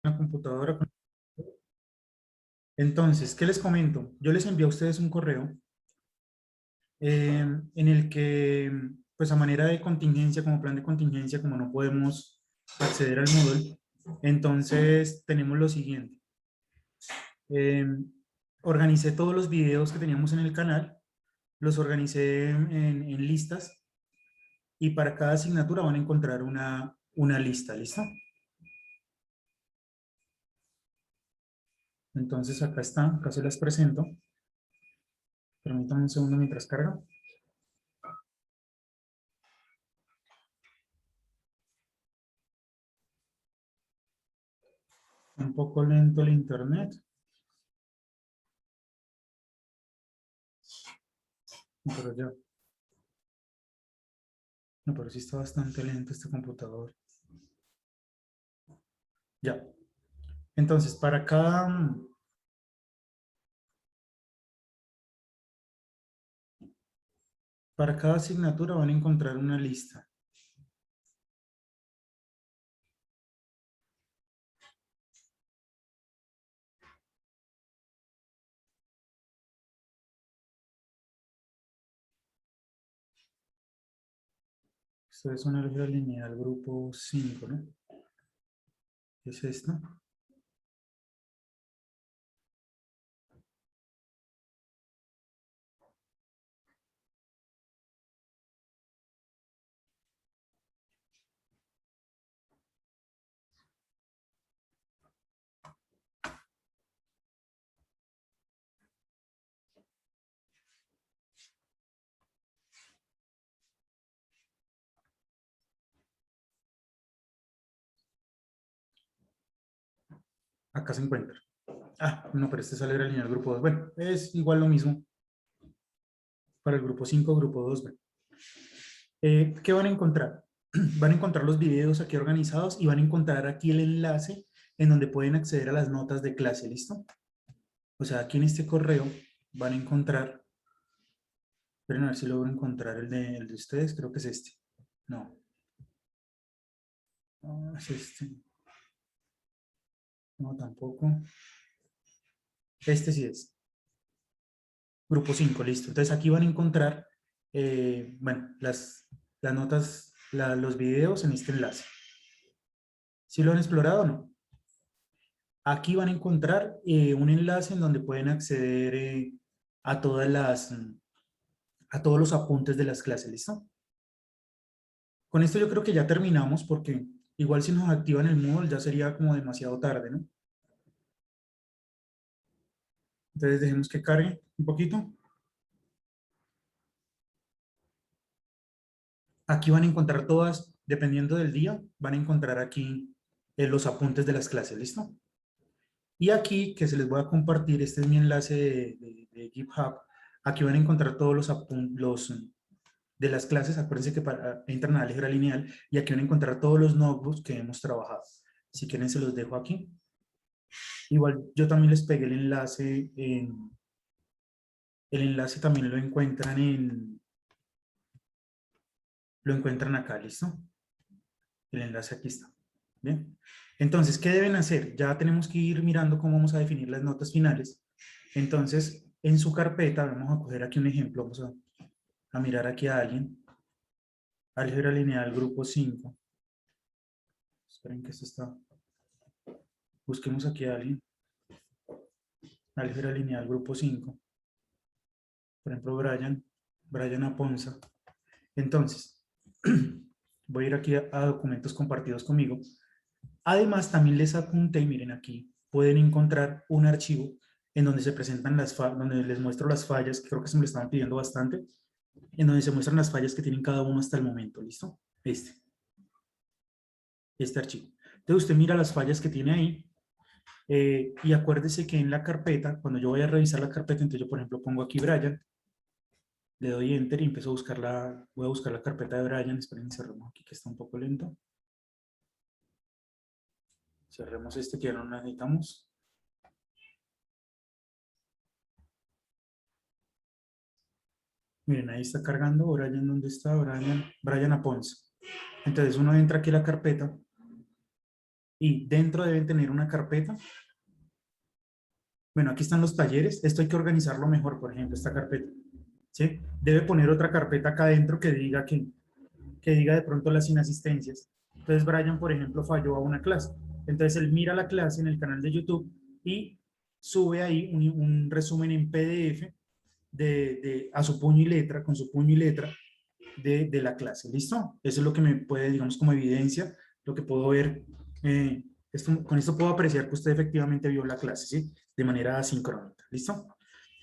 una computadora. Entonces, ¿qué les comento? Yo les envío a ustedes un correo en el que, pues a manera de contingencia, como plan de contingencia, como no podemos acceder al Moodle, entonces tenemos lo siguiente. Eh, Organicé todos los videos que teníamos en el canal, los organicé en listas y para cada asignatura van a encontrar una lista, ¿listo? Entonces acá está, acá se las presento. Permítanme un segundo mientras carga. Un poco lento el internet. No, pero ya. No, pero sí está bastante lento este computador. Ya. Entonces, para cada asignatura van a encontrar una lista. Esto es una álgebra lineal grupo 5, ¿no? Es esta. Acá se encuentra. Ah, no, pero este es álgebra lineal grupo 2. Bueno, es igual lo mismo para el grupo 5, grupo 2. ¿Qué van a encontrar? Van a encontrar los videos aquí organizados y van a encontrar aquí el enlace en donde pueden acceder a las notas de clase, ¿listo? O sea, aquí en este correo van a encontrar, esperen a ver si logro encontrar el de ustedes, creo que es este. No, no es este. No, tampoco. Este sí es. Grupo 5, listo. Entonces aquí van a encontrar, bueno, las notas, los videos en este enlace. ¿Sí lo han explorado o no? Aquí van a encontrar un enlace en donde pueden acceder a a todos los apuntes de las clases, ¿listo? Con esto yo creo que ya terminamos porque igual si nos activan el Moodle ya sería como demasiado tarde, ¿no? Entonces dejemos que cargue un poquito. Aquí van a encontrar todas, dependiendo del día, van a encontrar aquí los apuntes de las clases, ¿listo? Y aquí, que se les voy a compartir, este es mi enlace de GitHub. Aquí van a encontrar todos los de las clases. Acuérdense que entran a álgebra lineal y aquí van a encontrar todos los notebooks que hemos trabajado. Si quieren, se los dejo aquí. Igual, yo también les pegué el enlace. El enlace también lo encuentran acá, ¿listo? El enlace aquí está. Bien. Entonces, ¿qué deben hacer? Ya tenemos que ir mirando cómo vamos a definir las notas finales. Entonces, en su carpeta, vamos a coger aquí un ejemplo, vamos a mirar aquí a alguien. Álgebra lineal, grupo 5. Esperen que esto está. Busquemos aquí a alguien. Álgebra lineal, grupo 5. Por ejemplo, Brian Aponza. Entonces, voy a ir aquí a documentos compartidos conmigo. Además, también les apunté, y miren aquí, pueden encontrar un archivo en donde se presentan donde les muestro las fallas, que creo que se me lo estaban pidiendo bastante, en donde se muestran las fallas que tienen cada uno hasta el momento, ¿listo? Este archivo. Entonces usted mira las fallas que tiene ahí y acuérdese que en la carpeta, cuando yo voy a revisar la carpeta, entonces yo por ejemplo pongo aquí Brian, le doy enter y empiezo a buscar voy a buscar la carpeta de Brian, esperen, cerremos aquí que está un poco lento. Cerremos este que ya no necesitamos. Miren, ahí está cargando Brian, ¿dónde está? Brian Aponce. Entonces uno entra aquí a la carpeta y dentro deben tener una carpeta. Bueno, aquí están los talleres. Esto hay que organizarlo mejor, por ejemplo, esta carpeta. ¿Sí? Debe poner otra carpeta acá adentro que diga de pronto las inasistencias. Entonces, Brian, por ejemplo, falló a una clase. Entonces, él mira la clase en el canal de YouTube y sube ahí un resumen en PDF a su puño y letra, con su puño y letra de la clase. ¿Listo? Eso es lo que me puede, digamos, como evidencia, lo que puedo ver. Con esto puedo apreciar que usted efectivamente vio la clase, ¿sí? De manera asincrónica. ¿Listo?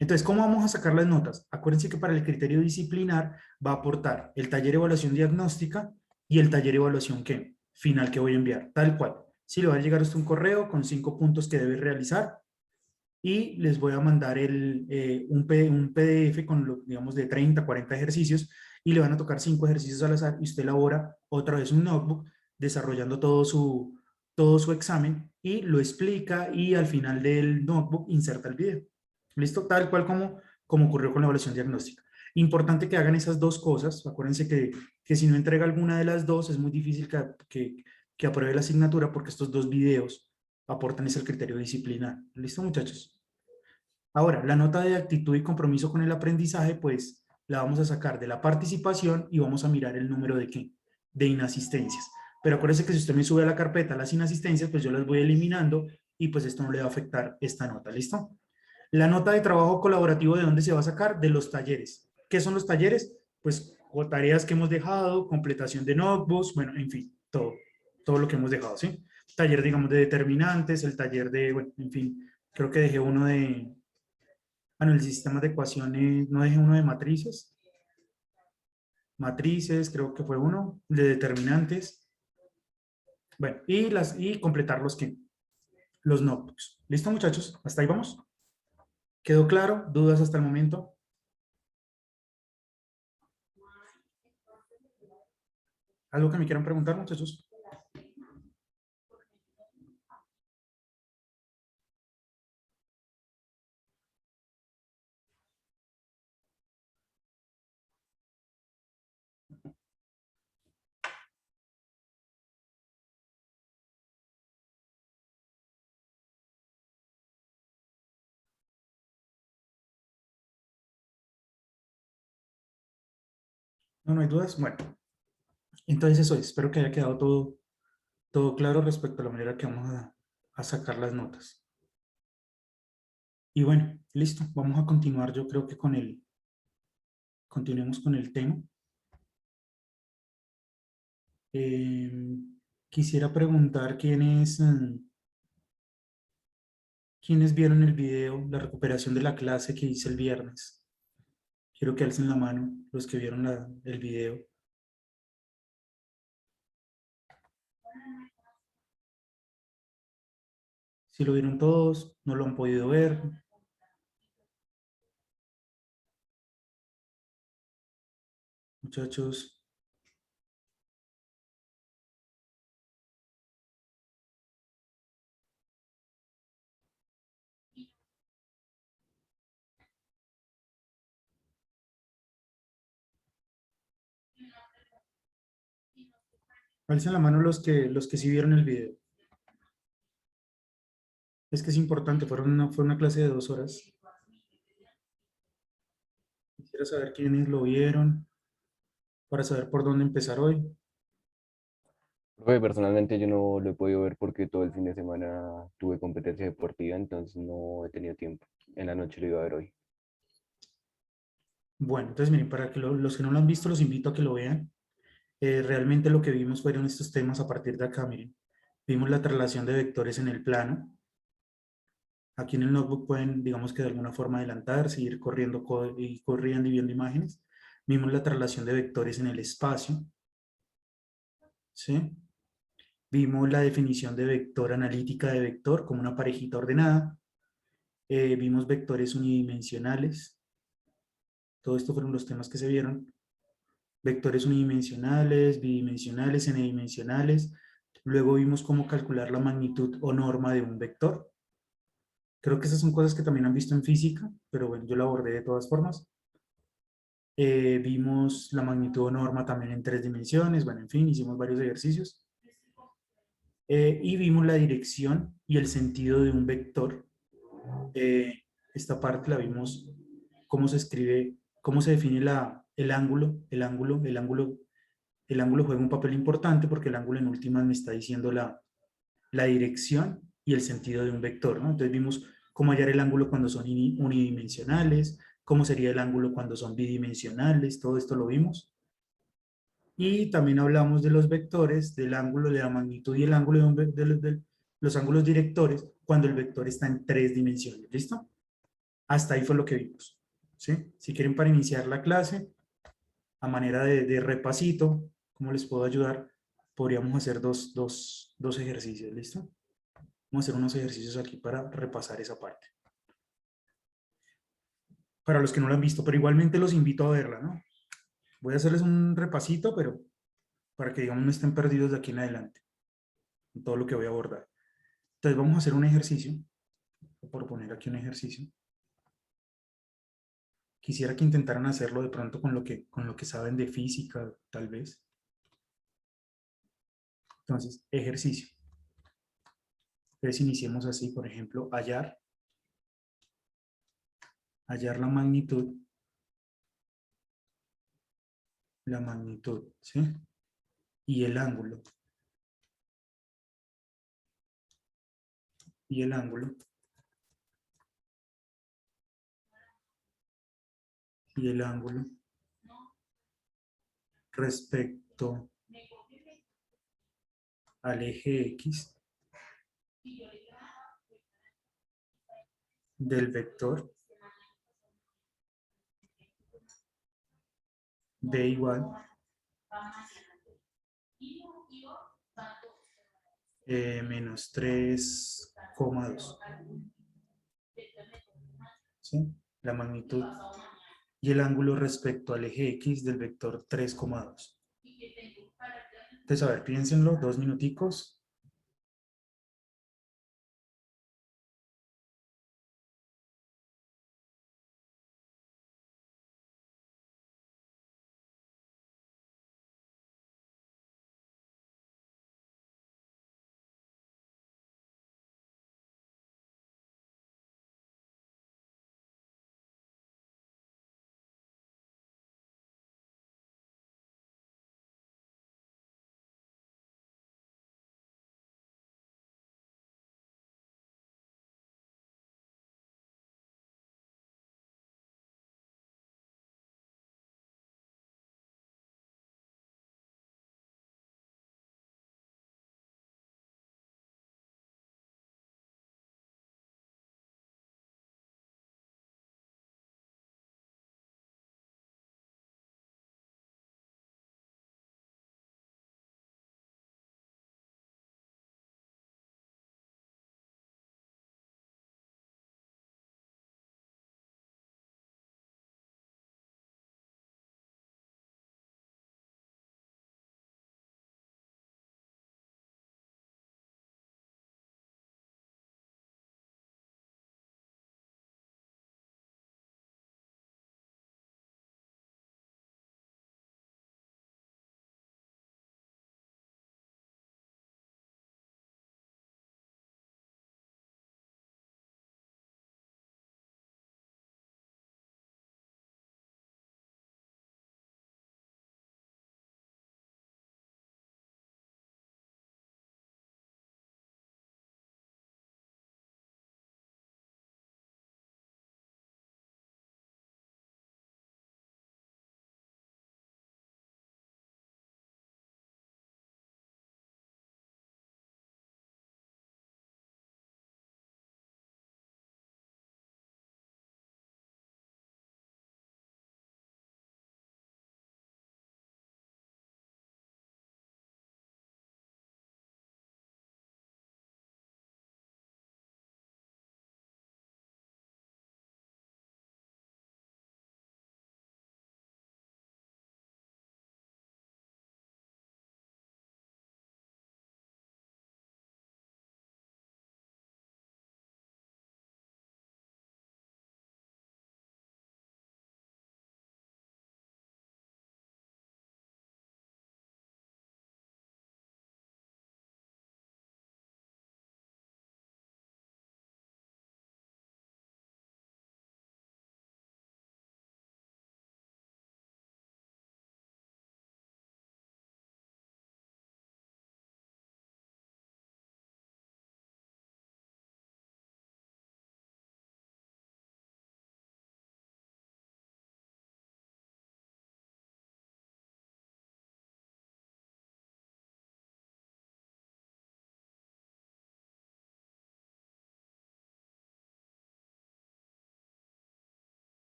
Entonces, ¿cómo vamos a sacar las notas? Acuérdense que para el criterio disciplinar va a aportar el taller de evaluación diagnóstica y el taller de evaluación ¿qué? Final que voy a enviar, tal cual. Si le va a llegar a usted un correo con 5 puntos que debe realizar y les voy a mandar un PDF con, digamos, de 30, 40 ejercicios y le van a tocar 5 ejercicios al azar y usted elabora otra vez un notebook desarrollando todo su examen y lo explica y al final del notebook inserta el video. ¿Listo? Tal cual como ocurrió con la evaluación diagnóstica. Importante que hagan esas dos cosas. Acuérdense que si no entrega alguna de las dos, es muy difícil que apruebe la asignatura porque estos dos videos aportan ese criterio disciplinar. ¿Listo, muchachos? Ahora, la nota de actitud y compromiso con el aprendizaje, pues la vamos a sacar de la participación y vamos a mirar el número de qué, de inasistencias. Pero acuérdense que si usted me sube a la carpeta las inasistencias, pues yo las voy eliminando y pues esto no le va a afectar esta nota. ¿Listo? La nota de trabajo colaborativo, ¿de dónde se va a sacar? De los talleres. ¿Qué son los talleres? Pues o tareas que hemos dejado, completación de notebooks, bueno, en fin, todo lo que hemos dejado, ¿sí? Taller, digamos, de determinantes, el taller de, bueno, en fin, creo que dejé uno de, bueno, el sistema de ecuaciones, no dejé uno de matrices, creo que fue uno, de determinantes, bueno, y completar los notebooks. ¿Listo, muchachos? ¿Hasta ahí vamos? ¿Quedó claro? ¿Dudas hasta el momento? ¿Algo que me quieran preguntar, muchachos? No, no hay dudas. Bueno, entonces eso es. Espero que haya quedado todo claro respecto a la manera que vamos a sacar las notas. Y bueno, listo. Vamos a continuar, yo creo que continuemos con el tema. Eh, Quisiera preguntar quiénes vieron el video, la recuperación de la clase que hice el viernes. Quiero que alcen la mano los que vieron el video. Si lo vieron todos, no lo han podido ver. Muchachos, alcen la mano los que sí vieron el video. Es que es importante, fue una clase de 2 horas. Quisiera saber quiénes lo vieron para saber por dónde empezar hoy. Profe, personalmente yo no lo he podido ver porque todo el fin de semana tuve competencia deportiva, entonces no he tenido tiempo. En la noche lo iba a ver hoy. Bueno, entonces miren, para que los que no lo han visto, los invito a que lo vean. Realmente lo que vimos fueron estos temas a partir de acá, miren. Vimos la traslación de vectores en el plano. Aquí en el notebook pueden, digamos que de alguna forma adelantarse, ir corriendo y viendo imágenes. Vimos la traslación de vectores en el espacio, ¿sí? Vimos la definición de vector analítica de vector como una parejita ordenada. Vimos vectores unidimensionales. Todo esto fueron los temas que se vieron. Vectores unidimensionales, bidimensionales, n-dimensionales. Luego vimos cómo calcular la magnitud o norma de un vector. Creo que esas son cosas que también han visto en física, pero bueno, yo la abordé de todas formas. Vimos la magnitud o norma también en 3 dimensiones. Bueno, en fin, hicimos varios ejercicios. Y vimos la dirección y el sentido de un vector. Esta parte la vimos, cómo se escribe, cómo se define el ángulo juega un papel importante porque el ángulo en últimas me está diciendo la dirección y el sentido de un vector, ¿no? Entonces vimos cómo hallar el ángulo cuando son unidimensionales, cómo sería el ángulo cuando son bidimensionales, todo esto lo vimos. Y también hablamos de los vectores, del ángulo, de la magnitud y el ángulo de los ángulos directores cuando el vector está en 3 dimensiones. ¿Listo? Hasta ahí fue lo que vimos. ¿Sí? Si quieren para iniciar la clase, a manera de repasito, ¿cómo les puedo ayudar? Podríamos hacer dos ejercicios. ¿Listo? Vamos a hacer unos ejercicios aquí para repasar esa parte. Para los que no lo han visto, pero igualmente los invito a verla, ¿no? Voy a hacerles un repasito, pero para que, digamos, no estén perdidos de aquí en adelante en todo lo que voy a abordar. Entonces vamos a hacer un ejercicio. Voy a proponer aquí un ejercicio. Quisiera que intentaran hacerlo de pronto con lo que saben de física, tal vez. Entonces, ejercicio. Entonces iniciemos así, por ejemplo, hallar la magnitud, ¿sí? Y el ángulo, y el ángulo, y el ángulo respecto al eje X del vector d igual menos 3,2, ¿sí? La magnitud y el ángulo respecto al eje X del vector 3,2. Entonces, a ver, piénsenlo, 2 minuticos.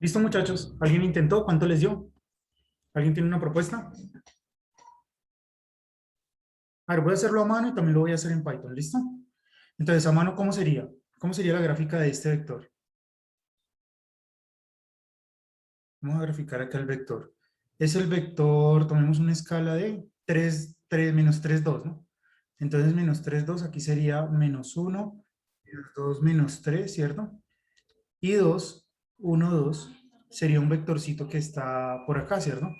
¿Listo, muchachos? ¿Alguien intentó? ¿Cuánto les dio? ¿Alguien tiene una propuesta? A ver, voy a hacerlo a mano y también lo voy a hacer en Python, ¿listo? Entonces, a mano, ¿cómo sería? ¿Cómo sería la gráfica de este vector? Vamos a graficar acá el vector. Es el vector, tomemos una escala de 3 menos 3 2, ¿no? Entonces, menos 3 2 aquí sería menos 1, menos 2, menos 3, ¿cierto? Y 2 1 2 sería un vectorcito que está por acá, ¿cierto?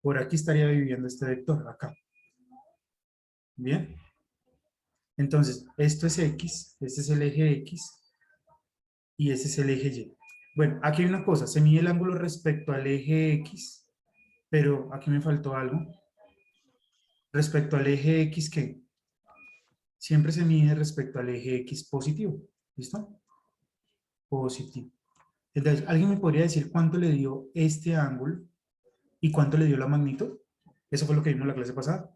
Por aquí estaría viviendo este vector, acá. Bien. Entonces, esto es X, este es el eje X y este es el eje Y. Bueno, aquí hay una cosa, se mide el ángulo respecto al eje X, pero aquí me faltó algo. Respecto al eje X, ¿qué? Siempre se mide respecto al eje X positivo. ¿Listo? Positivo. Entonces, ¿alguien me podría decir cuánto le dio este ángulo y cuánto le dio la magnitud? Eso fue lo que vimos en la clase pasada.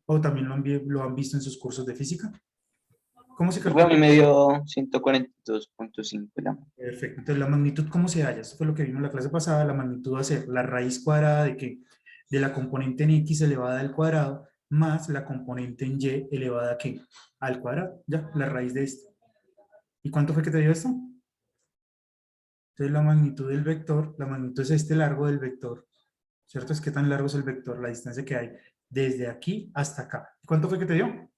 O también lo han visto en sus cursos de física. ¿Cómo se Luego a calcula? mí me dio 142.5 la Perfecto. Entonces, la magnitud, ¿cómo se halla? Esto fue lo que vimos en la clase pasada. La magnitud va a ser la raíz cuadrada de que de la componente en x elevada al cuadrado más la componente en y elevada a qué? Al cuadrado. Ya, la raíz de esto. ¿Y cuánto fue que te dio esto? Entonces, la magnitud del vector, la magnitud es este largo del vector, ¿cierto? Es qué tan largo es el vector, la distancia que hay desde aquí hasta acá. ¿Cuánto fue que te dio?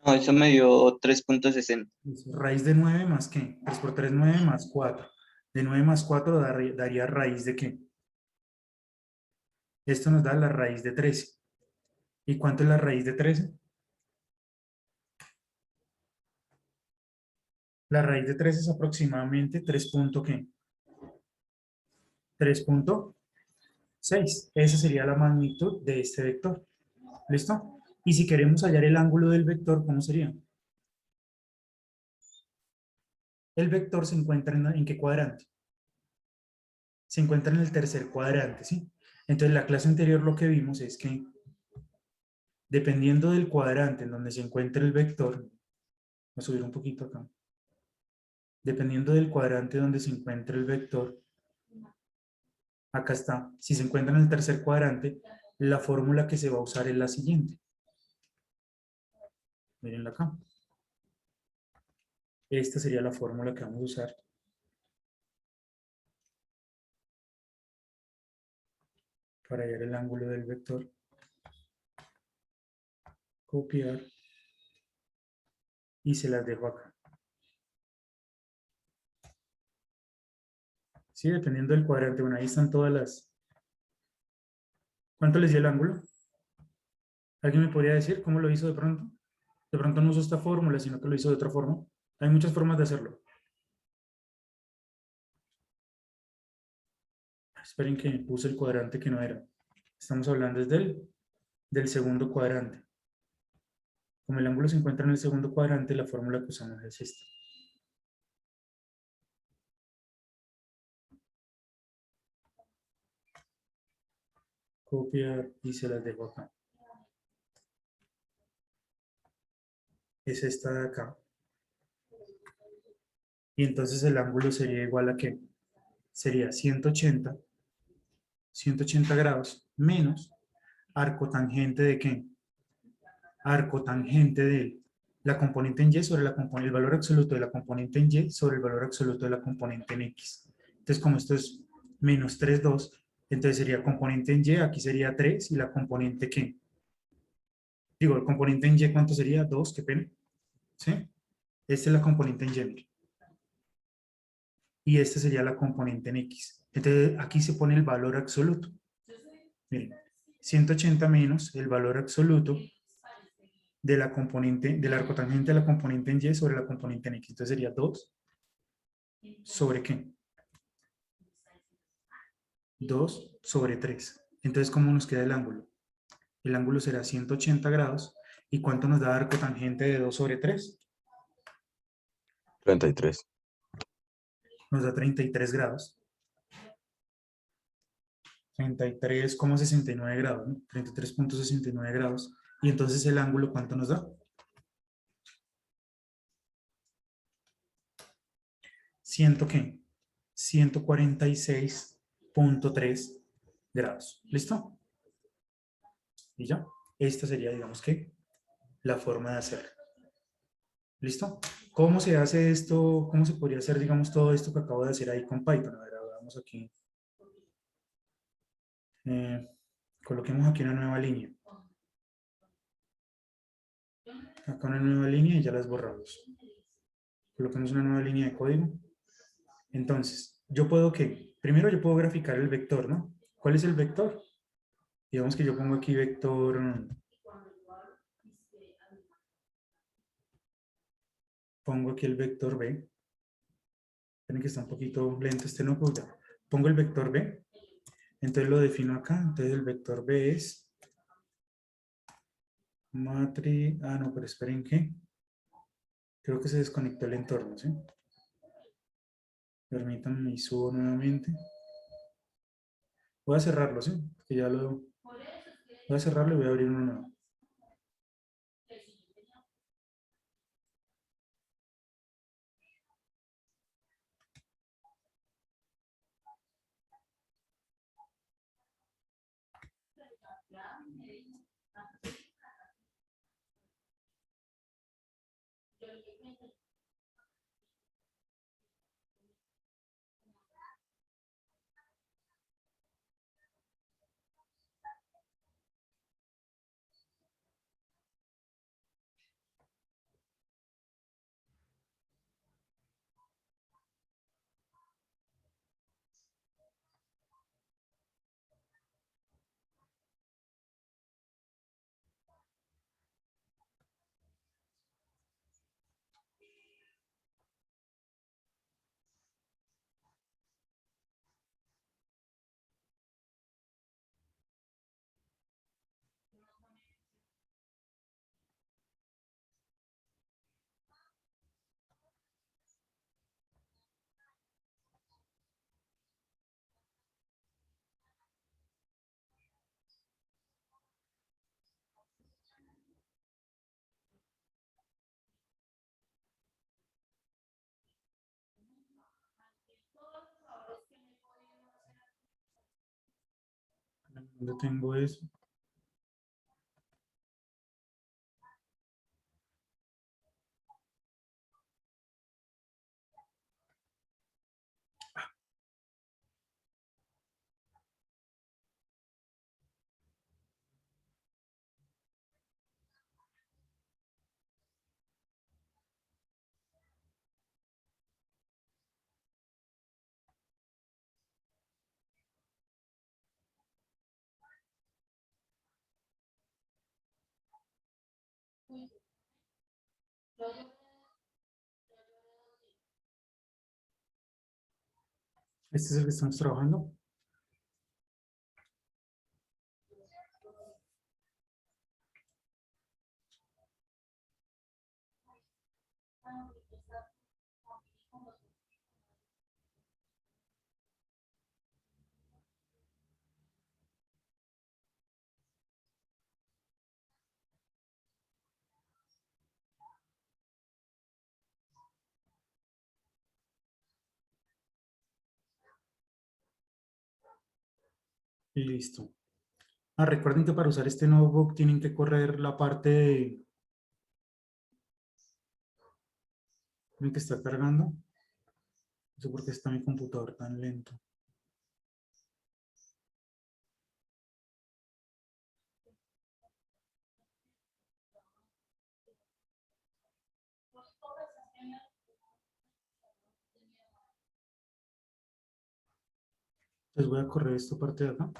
No, eso me dio 3.60. Raíz de 9 más qué? 3 por 3, 9 más 4. De 9 más 4 daría raíz de qué? Esto nos da la raíz de 13. ¿Y cuánto es la raíz de 13? La raíz de 13 es aproximadamente 3 punto ¿qué? 3.6. Esa sería la magnitud de este vector. ¿Listo? Y si queremos hallar el ángulo del vector, ¿cómo sería? El vector se encuentra ¿en qué cuadrante? Se encuentra en el tercer cuadrante, ¿sí? Entonces, la clase anterior lo que vimos es que dependiendo del cuadrante en donde se encuentre el vector, voy a subir un poquito acá, dependiendo del cuadrante donde se encuentre el vector, acá está, si se encuentra en el tercer cuadrante, la fórmula que se va a usar es la siguiente. Mírenla acá. Esta sería la fórmula que vamos a usar para hallar el ángulo del vector. Copiar y se las dejo acá. Sí, dependiendo del cuadrante. Bueno, ahí están todas las... ¿Cuánto les dio el ángulo? ¿Alguien me podría decir cómo lo hizo de pronto? De pronto no usó esta fórmula, sino que lo hizo de otra forma. Hay muchas formas de hacerlo. Esperen que puse el cuadrante que no era. Estamos hablando desde del segundo cuadrante. Como el ángulo se encuentra en el segundo cuadrante, la fórmula que usamos es esta. Copiar y se las dejo acá. Es esta de acá. Y entonces el ángulo sería igual a ¿qué? Sería 180 grados menos arco tangente de ¿qué? Arco tangente de la componente en y sobre el valor absoluto de la componente en y sobre el valor absoluto de la componente en x. Entonces, como esto es menos 3 2, entonces sería componente en y, aquí sería 3, y la componente ¿qué? Digo, el componente en y, ¿cuánto sería? 2, qué pena. ¿Sí? Esta es la componente en y, mire. Y esta sería la componente en x. Entonces, aquí se pone el valor absoluto. Miren, 180 menos el valor absoluto de la componente, del arco tangente de la componente en y sobre la componente en x. Entonces sería 2 sobre ¿qué? 2 sobre 3. Entonces, ¿cómo nos queda el ángulo? El ángulo será 180 grados. ¿Y cuánto nos da arco tangente de 2 sobre 3? 33. Nos da 33 grados. 33,69 grados, ¿no? 33,69 grados. Y entonces el ángulo, ¿cuánto nos da? 100, ¿qué? 146.3 grados. ¿Listo? Y ya. Esta sería, digamos que, la forma de hacerlo. ¿Listo? ¿Cómo se hace esto? ¿Cómo se podría hacer, digamos, todo esto que acabo de hacer ahí con Python? A ver, vamos aquí. Coloquemos aquí una nueva línea. Acá una nueva línea y ya las borramos. Coloquemos una nueva línea de código. Entonces, yo puedo que, primero yo puedo graficar el vector, ¿no? ¿Cuál es el vector? Digamos que yo pongo aquí vector, pongo aquí el vector B. Esperen que está un poquito lento este no, pues ya. Pongo el vector B, entonces lo defino acá, entonces el vector B es matriz, no, pero esperen que, creo que se desconectó el entorno, ¿sí? Permítanme y subo nuevamente. Voy a cerrarlo, ¿sí? Que ya lo, voy a cerrarlo y voy a abrir uno nuevo. ¿Dónde tengo eso? Este es el que estamos trabajando. Y listo. Recuerden que para usar este notebook tienen que correr la parte de... ¿Ven que está cargando? No sé por qué está mi computador tan lento. Les voy a correr esta parte de acá.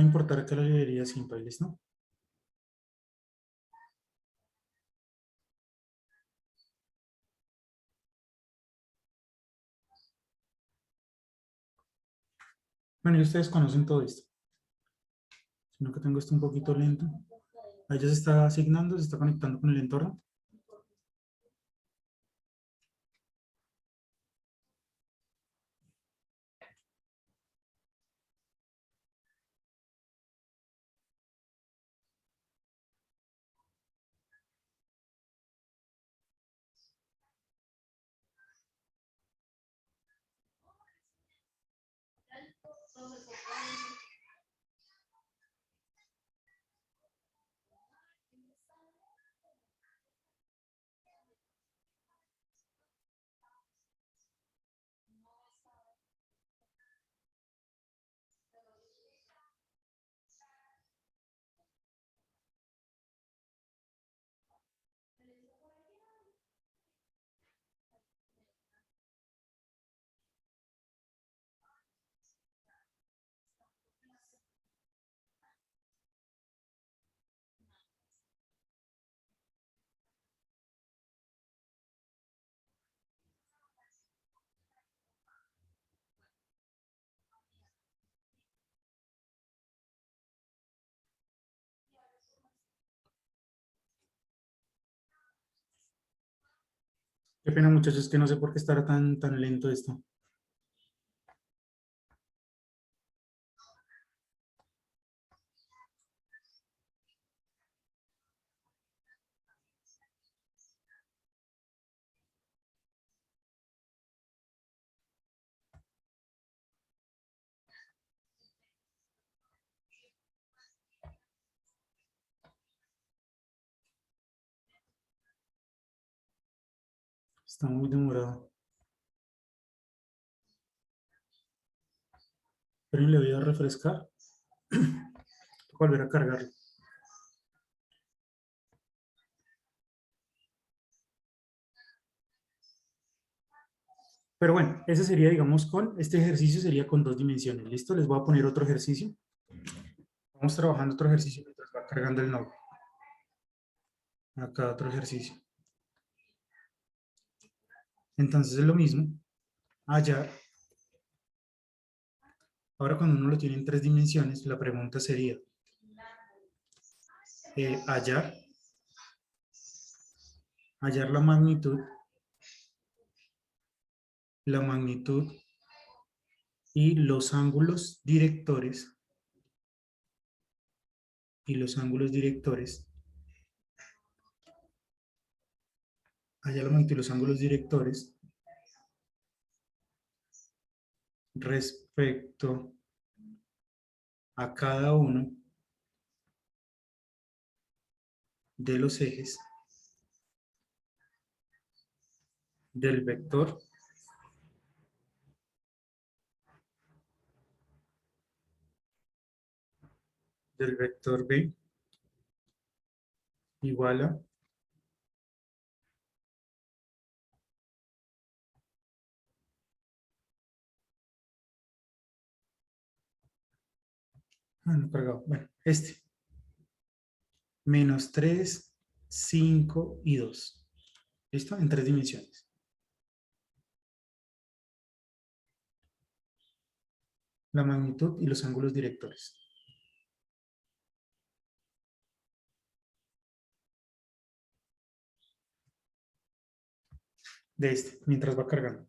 No importar que la librería simple, ¿listo? Bueno, y ustedes conocen todo esto. Sino que tengo esto un poquito lento. Ahí ya se está asignando, se está conectando con el entorno. Qué pena, muchachos, que no sé por qué estará tan lento esto. Está muy demorado. Pero le voy a refrescar. Volver a cargarlo. Pero bueno, ese sería, digamos, este ejercicio sería con 2 dimensiones. ¿Listo? Les voy a poner otro ejercicio. Vamos trabajando otro ejercicio mientras va cargando el nodo. Acá otro ejercicio. Entonces es lo mismo. Allá. Ahora cuando uno lo tiene en 3 dimensiones, la pregunta sería, hallar la magnitud y los ángulos directores hallar la magnitud y los ángulos directores respecto a cada uno de los ejes del vector B igual a no cargado. Bueno, menos 3, 5 y 2. ¿Listo? En 3 dimensiones. La magnitud y los ángulos directores. De mientras va cargando.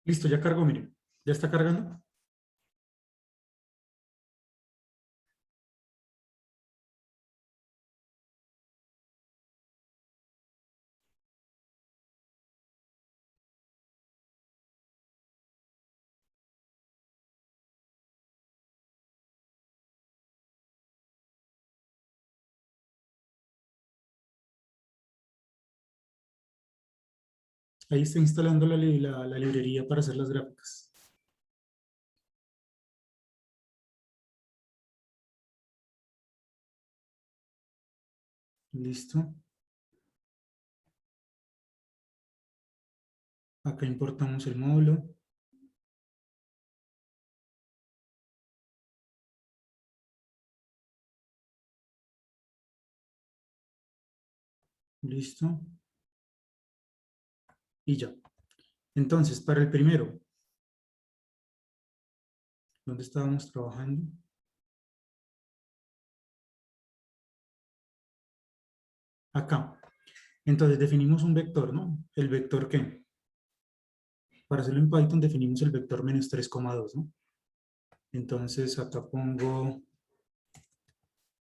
Listo, ya cargó, miren. ¿Ya está cargando? Ahí está instalando la librería para hacer las gráficas. Listo. Acá importamos el módulo. Listo. Y ya. Entonces, para el primero, ¿dónde estábamos trabajando? Acá. Entonces, definimos un vector, ¿no? ¿El vector qué? Para hacerlo en Python, definimos el vector menos 3,2, ¿no? Entonces, acá pongo,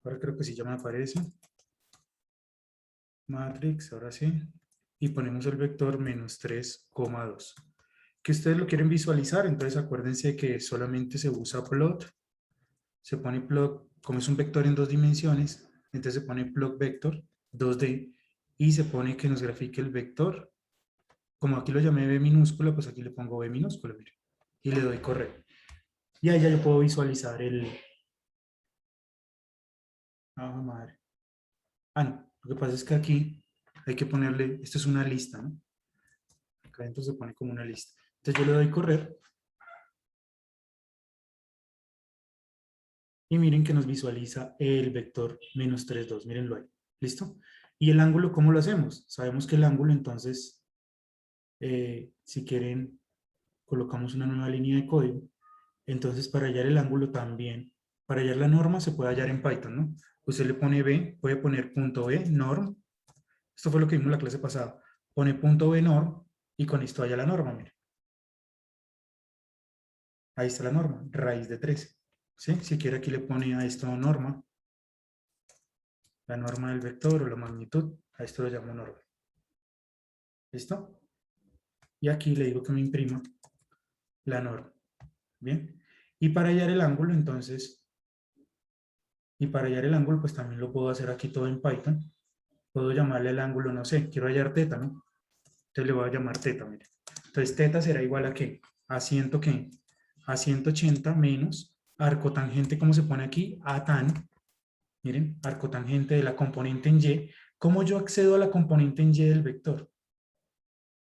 ahora creo que sí ya me aparece. Matrix, ahora sí. Y ponemos el vector menos 3,2. Que ustedes lo quieren visualizar, entonces acuérdense que solamente se usa plot. Se pone plot, como es un vector en 2 dimensiones, entonces se pone plot vector 2D y se pone que nos grafique el vector. Como aquí lo llamé B minúscula, pues aquí le pongo B minúscula, mire, y le doy correr. Y ahí ya yo puedo visualizar el... Ah, madre. Ah, no, lo que pasa es que aquí hay que ponerle, esto es una lista, ¿no? Acá adentro se pone como una lista. Entonces yo le doy correr y miren que nos visualiza el vector menos 3,2. Mírenlo ahí. ¿Listo? Y el ángulo, ¿cómo lo hacemos? Sabemos que el ángulo, entonces, si quieren, colocamos una nueva línea de código. Entonces, para hallar el ángulo también, para hallar la norma se puede hallar en Python, ¿no? Usted le pone B, puede poner punto B, norm. Esto fue lo que vimos en la clase pasada. Pone punto B, norm, y con esto halla la norma, mire. Ahí está la norma, raíz de 13. ¿Sí? Si quiere aquí le pone a esto norma, la norma del vector o la magnitud, a esto lo llamo norma. ¿Listo? Y aquí le digo que me imprima la norma. ¿Bien? Y para hallar el ángulo, entonces, pues también lo puedo hacer aquí todo en Python. Puedo llamarle el ángulo, no sé, quiero hallar teta, ¿no? Entonces le voy a llamar teta, mire. Entonces teta será igual a ¿qué? A 100, ¿qué? A 180 menos arco tangente, como se pone aquí, a tan, miren, arco tangente de la componente en Y. ¿Cómo yo accedo a la componente en Y del vector?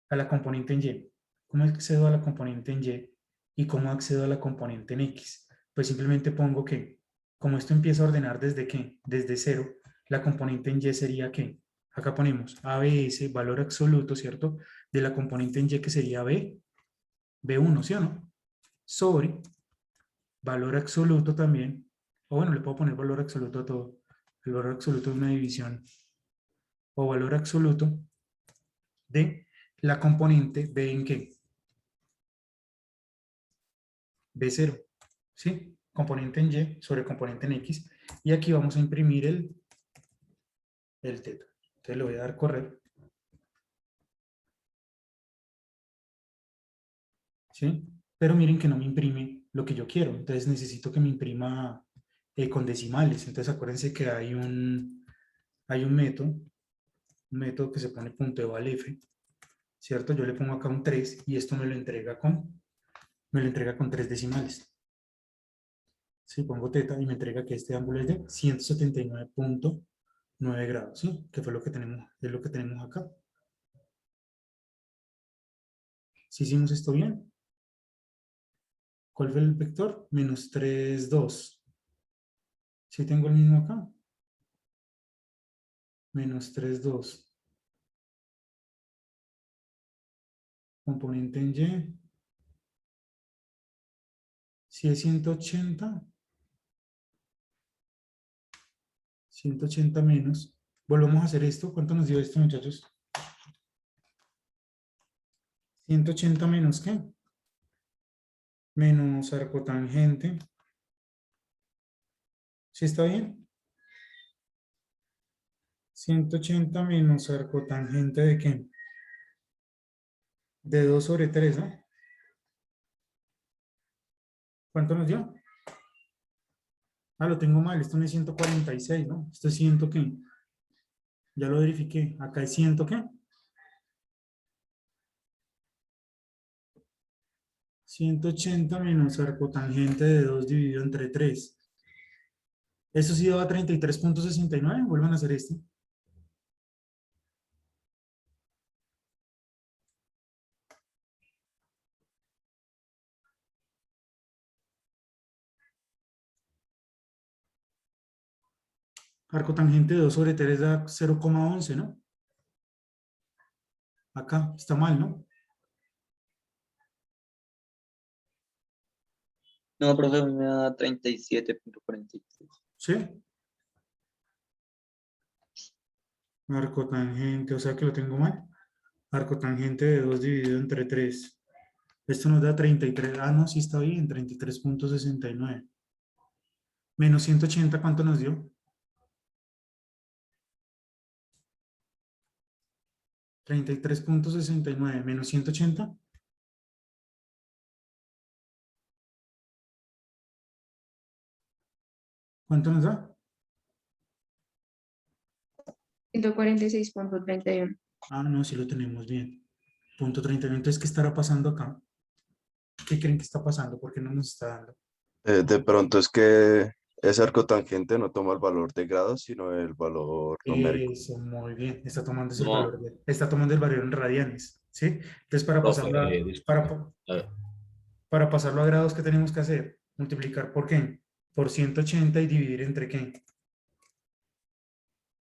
A la componente en Y. ¿Cómo accedo a la componente en Y? ¿Y cómo accedo a la componente en X? Pues simplemente pongo que, como esto empieza a ordenar desde ¿qué? Desde 0, la componente en Y sería ¿qué? Acá ponemos ABS, valor absoluto, ¿cierto? De la componente en Y que sería B, B1, ¿sí o no? Sobre valor absoluto también, o bueno, le puedo poner valor absoluto a todo. El valor absoluto de una división, o valor absoluto de la componente B en qué? B0, ¿sí? Componente en Y sobre componente en X. Y aquí vamos a imprimir el teta. Entonces le voy a dar correr. ¿Sí? Pero miren que no me imprime lo que yo quiero. Entonces necesito que me imprima con decimales. Entonces acuérdense que hay un método que se pone punto eval f, ¿cierto? Yo le pongo acá un 3 y esto me lo entrega con 3 decimales. Si pongo teta y me entrega que este ángulo es de 179,9 grados, ¿sí? Que fue lo que tenemos, es lo que tenemos acá. ¿Sí hicimos esto bien? ¿Cuál fue el vector? Menos 3,2. ¿Sí tengo el mismo acá? Menos 3,2. Componente en Y. Si es 180 menos. Volvemos a hacer esto. ¿Cuánto nos dio esto, muchachos? 180 menos, ¿qué? menos arcotangente. ¿Sí está bien? 180 menos arcotangente ¿de qué? De 2 sobre 3, ¿no? ¿Cuánto nos dio? Ah, lo tengo mal, esto no es 146, ¿no? Esto es 100, ¿qué? Ya lo verifiqué. Acá es 100, ¿qué? 180 menos arcotangente de 2 dividido entre 3. Eso sí daba 33,69. Vuelvan a hacer esto. Arcotangente de 2 sobre 3 da 0,11, ¿no? Acá está mal, ¿no? No, profe, a mí me da 37,46. ¿Sí? Arcotangente, o sea que lo tengo mal. Arcotangente de 2 dividido entre 3. Esto nos da 33. Ah, no, sí está bien, 33,69. Menos 180, ¿cuánto nos dio? 33,69 menos 180. ¿Cuánto nos da? 146,31. Ah, no, sí lo tenemos bien. Punto 31. Entonces, ¿qué estará pasando acá? ¿Qué creen que está pasando? ¿Por qué no nos está dando? De pronto es que ese arco tangente no toma el valor de grados, sino el valor numérico. Eso, muy bien. Está tomando ese No, valor. Está tomando el valor en radianes. ¿Sí? Entonces, para profe, pasarlo a, disculpe. Eh, para pasarlo a grados, ¿qué tenemos que hacer? Multiplicar por qué? Por 180 y dividir entre qué?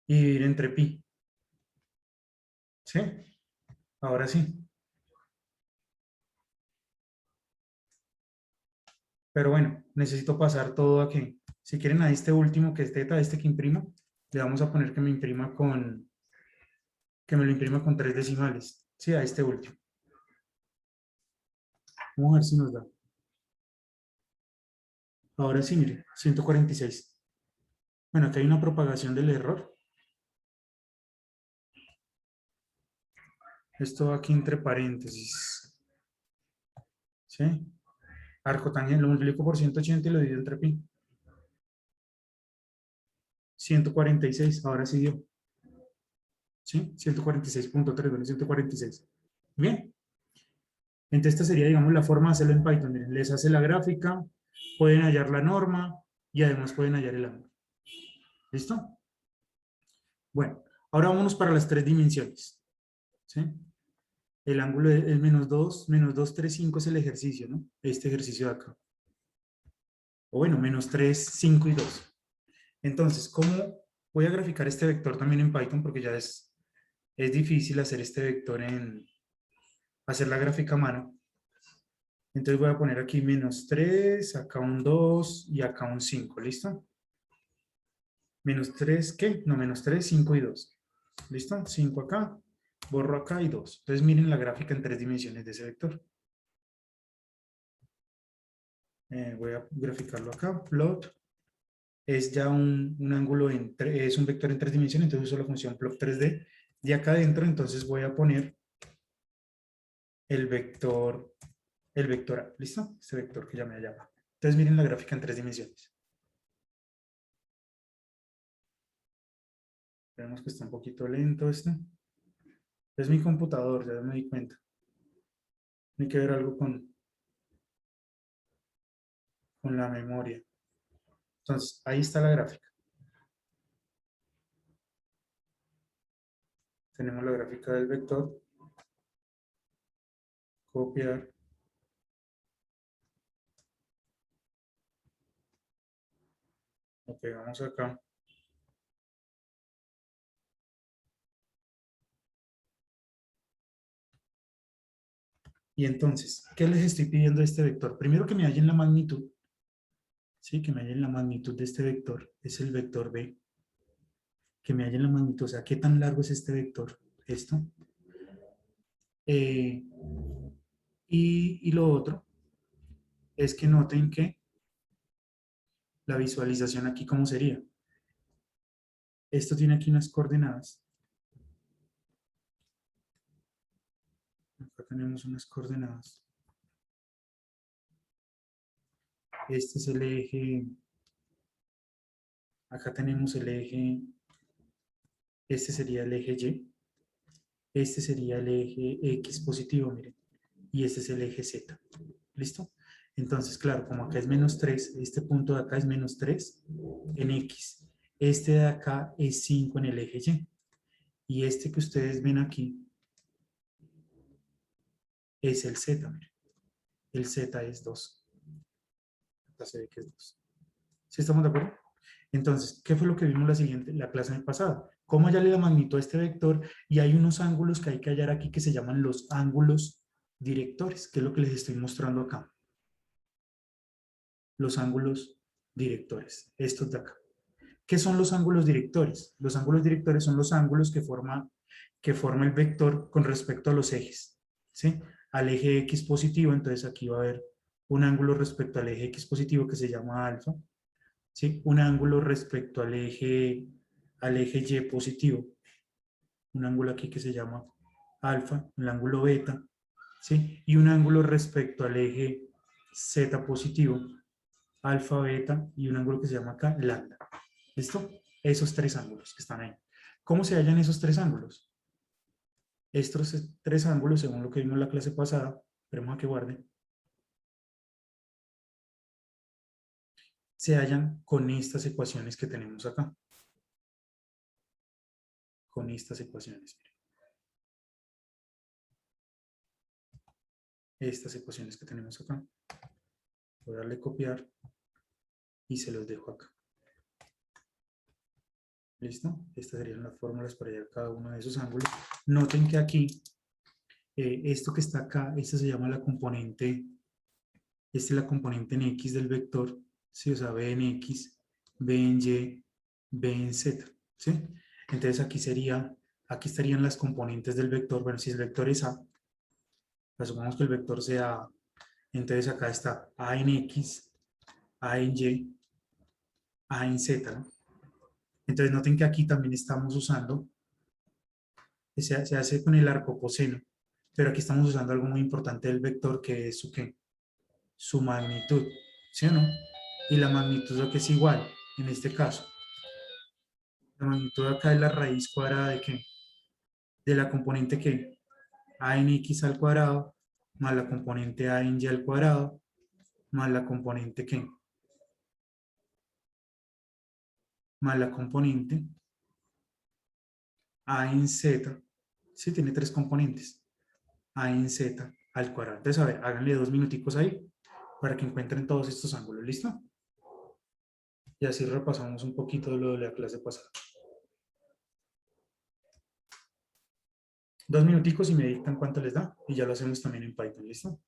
Y dividir entre pi. ¿Sí? Ahora sí. Pero bueno, necesito pasar todo aquí. Si quieren a este último que es teta, este que imprimo, le vamos a poner que me imprima que me lo imprima con 3 decimales. Sí, a este último. Vamos a ver si nos da. Ahora sí, mire, 146. Bueno, aquí hay una propagación del error. Esto va aquí entre paréntesis. ¿Sí? Arco tangente, lo multiplico por 180 y lo divido entre pi. 146, ahora sí dio. ¿Sí? 146,3, bueno, 146. Bien. Entonces, esta sería, digamos, la forma de hacerlo en Python. Miren, les hace la gráfica, pueden hallar la norma y además pueden hallar el ángulo. ¿Listo? Bueno, ahora vámonos para las 3 dimensiones. ¿Sí? El ángulo es -2, -2, -3, -5 es el ejercicio, ¿no? Este ejercicio de acá. O bueno, -3, 5 y 2. Entonces, ¿cómo voy a graficar este vector también en Python? Porque ya es difícil hacer este vector hacer la gráfica a mano. Entonces voy a poner aquí -3, acá un 2 y acá un 5, ¿listo? -3, ¿qué? No, -3, 5 y 2. ¿Listo? 5 acá, borro acá y 2. Entonces miren la gráfica en 3 dimensiones de ese vector. Voy a graficarlo acá, plot. Es ya un ángulo es un vector en 3 dimensiones, entonces uso la función plot 3D. Y acá adentro entonces voy a poner el vector A, ¿listo? Este vector que ya me llama. Entonces miren la gráfica en 3 dimensiones. Vemos que está un poquito lento esto. Es mi computador, ya me di cuenta. Hay que ver algo con la memoria. Entonces, ahí está la gráfica. Tenemos la gráfica del vector. Copiar. Lo pegamos acá. Y entonces, ¿qué les estoy pidiendo a este vector? Primero que me hallen la magnitud. Sí, que me hallen la magnitud de este vector. Es el vector B. Que me hallen la magnitud. O sea, ¿qué tan largo es este vector? Esto. Y lo otro es que noten que la visualización aquí, ¿cómo sería? Esto tiene aquí unas coordenadas. Acá tenemos unas coordenadas. Este es el eje. Acá tenemos el eje. Este sería el eje Y. Este sería el eje X positivo, miren. Y este es el eje Z. ¿Listo? Entonces, claro, como acá es -3, este punto de acá es -3 en X. Este de acá es 5 en el eje Y. Y este que ustedes ven aquí es el Z, miren. El Z es 2. Acá se ve que es 2. ¿Sí estamos de acuerdo? Entonces, ¿qué fue lo que vimos la clase pasada? Cómo hallarle la magnitud a este vector y hay unos ángulos que hay que hallar aquí que se llaman los ángulos directores, que es lo que les estoy mostrando acá. Los ángulos directores, estos de acá. ¿Qué son los ángulos directores? Los ángulos directores son los ángulos que forma el vector con respecto a los ejes, ¿sí? Al eje X positivo, entonces aquí va a haber un ángulo respecto al eje X positivo que se llama alfa, ¿sí? Un ángulo respecto al eje Y positivo, un ángulo aquí que se llama alfa, el ángulo beta, ¿sí? Y un ángulo respecto al eje Z positivo, alfa, beta, y un ángulo que se llama acá lambda. ¿Listo? Esos tres ángulos que están ahí. ¿Cómo se hallan esos tres ángulos? Estos tres ángulos, según lo que vimos en la clase pasada, esperemos a que guarde, se hallan con estas ecuaciones que tenemos acá. Con estas ecuaciones. Estas ecuaciones que tenemos acá. Voy a darle copiar y se los dejo acá. ¿Listo? Estas serían las fórmulas para hallar cada uno de esos ángulos. Noten que aquí, esto que está acá, esta se llama la componente, esta es la componente en X del vector, ¿sí? O sea, B en X, B en Y, B en Z, ¿sí? Entonces aquí estarían las componentes del vector. Bueno, si el vector es A, asumamos que el vector sea A, entonces acá está A en X, A en Y, A en Z, ¿no? Entonces noten que aquí también estamos usando, se hace con el arcocoseno, pero aquí estamos usando algo muy importante del vector que es su, ¿qué? Su magnitud, ¿sí o no? Y la magnitud lo que es igual, en este caso. La magnitud acá es la raíz cuadrada de ¿qué? De la componente que a en x al cuadrado, más la componente a en y al cuadrado, más la componente que, más la componente a en z, sí, tiene tres componentes, a en z al cuadrado. Entonces, a ver, háganle 2 minuticos ahí para que encuentren todos estos ángulos, ¿listo? Y así repasamos un poquito de lo de la clase pasada. 2 minuticos y me dictan cuánto les da y ya lo hacemos también en Python, ¿listo?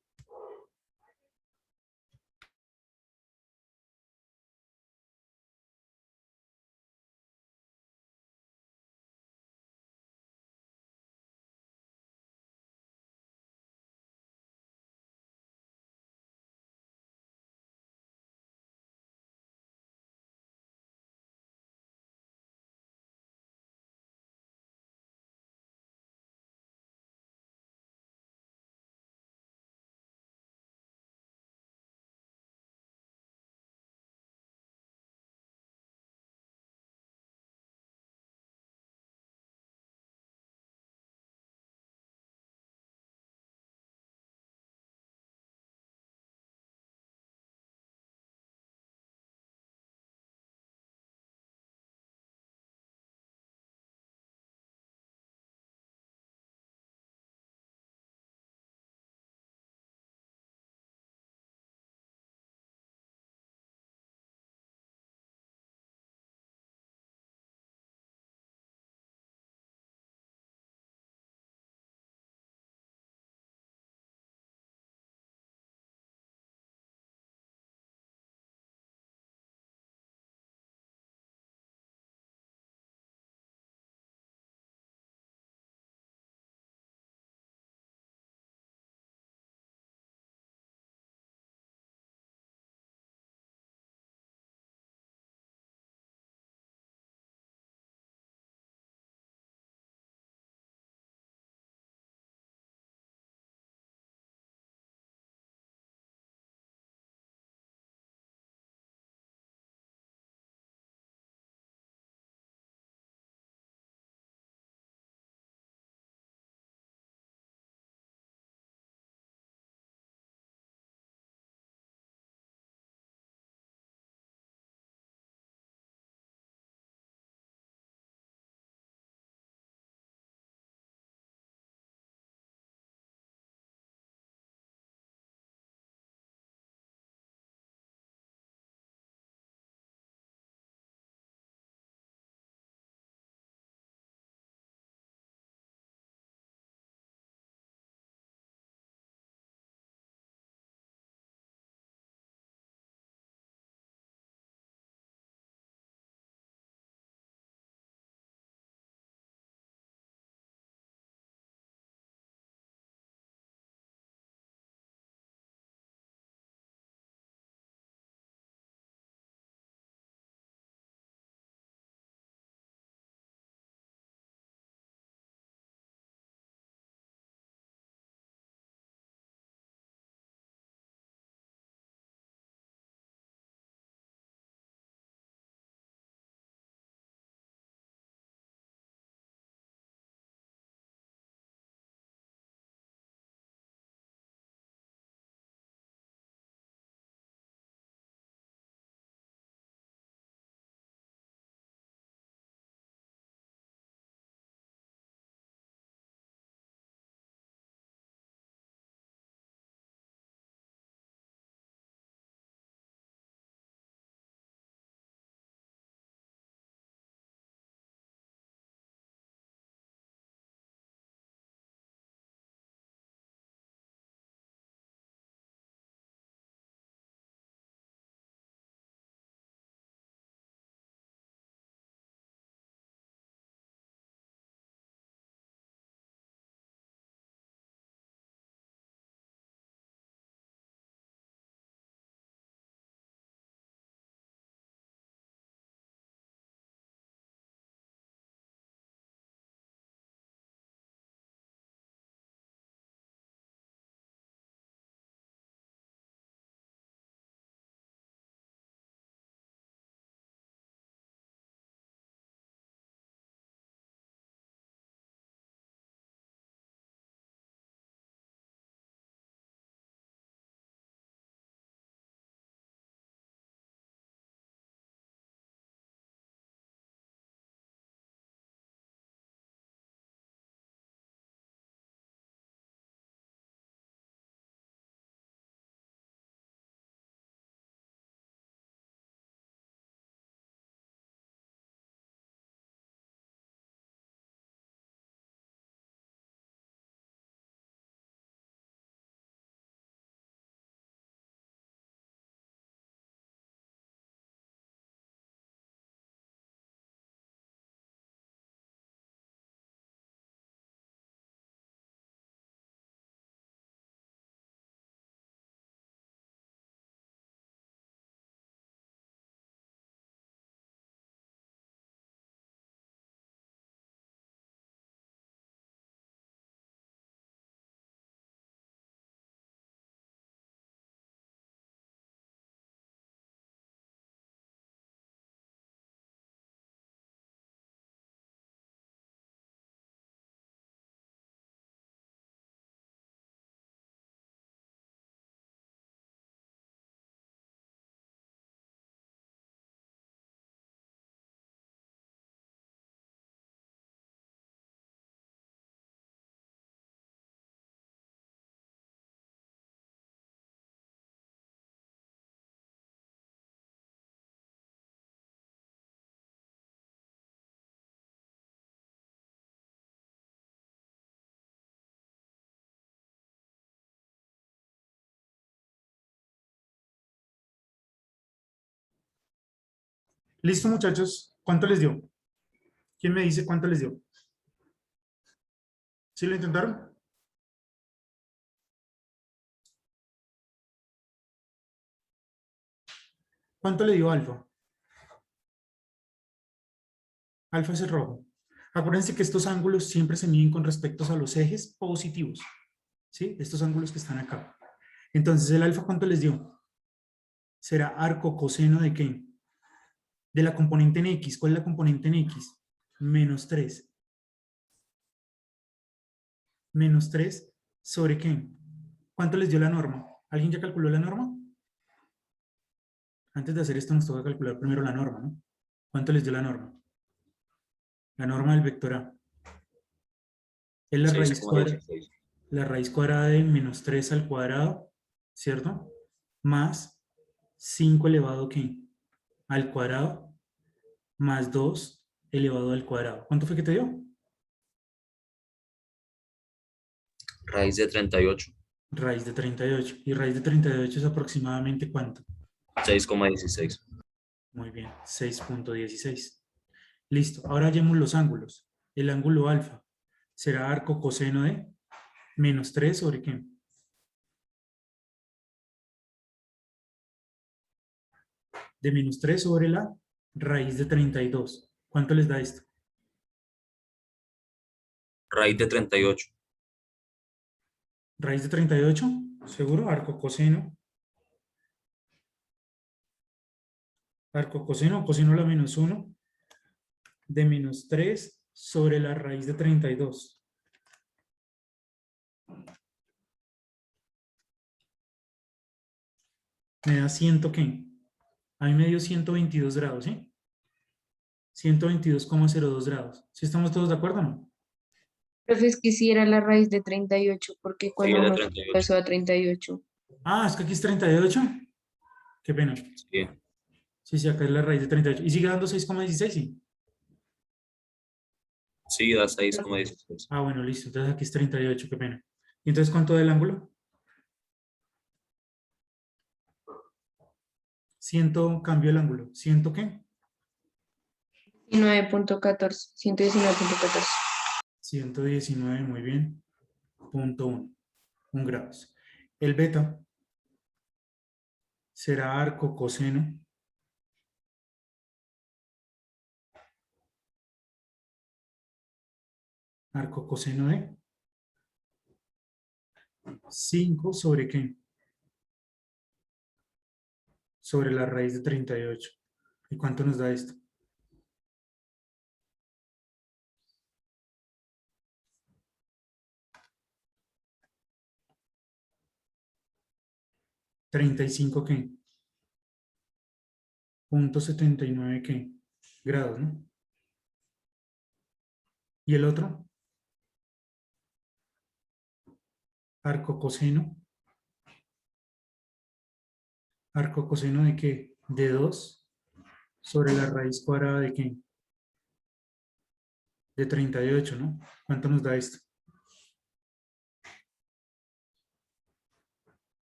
¿Listo, muchachos? ¿Cuánto les dio? ¿Quién me dice cuánto les dio? ¿Sí lo intentaron? ¿Cuánto le dio alfa? Alfa es el rojo. Acuérdense que estos ángulos siempre se miden con respecto a los ejes positivos. ¿Sí? Estos ángulos que están acá. Entonces, ¿el alfa cuánto les dio? Será arco coseno de ¿qué? De la componente en X. ¿Cuál es la componente en X? Menos 3. Menos 3 sobre ¿qué? ¿Cuánto les dio la norma? ¿Alguien ya calculó la norma? Antes de hacer esto nos toca calcular primero la norma, ¿no? ¿Cuánto les dio la norma? La norma del vector A. Es la raíz cuadrada de menos 3 al cuadrado, ¿cierto? Más 5 elevado ¿qué? Al cuadrado, más 2 elevado al cuadrado. ¿Cuánto fue que te dio? Raíz de 38. Raíz de 38. ¿Y raíz de 38 es aproximadamente cuánto? 6,16. Muy bien, 6.16. Listo, ahora hallemos los ángulos. El ángulo alfa será arco coseno de menos 3 sobre ¿qué? De menos 3 sobre la raíz de 32. ¿Cuánto les da esto? Raíz de 38. Raíz de 38, ¿seguro? Arco coseno. Arco coseno, coseno a la menos 1 de menos 3 sobre la raíz de 32. Me da 100, ¿qué? A mí me dio 122 grados, ¿sí? 122,02 grados. ¿Sí estamos todos de acuerdo o no? Profe, es que sí era la raíz de 38, porque Sí, cuando es de uno 38. pasó a 38. Ah, es que aquí es 38. Qué pena. Sí, Sí, sí, acá es la raíz de 38. ¿Y sigue dando 6,16? Sí. sí, da 6,16. Ah, bueno, listo. Entonces aquí es 38, qué pena. ¿Y entonces cuánto da el ángulo? 100, cambio el ángulo. ¿100 qué? 19.14, 119.14. 119, muy bien. Punto 1. 1 grados. El beta será arco coseno de 5 sobre ¿qué? Sobre la raíz de 38. ¿Y cuánto nos da esto? ¿35 qué? Punto 79 qué? Grados, ¿no? ¿Y el otro? Arco coseno. ¿Arco coseno de qué? De 2 sobre la raíz cuadrada de qué? De 38, ¿no? ¿Cuánto nos da esto?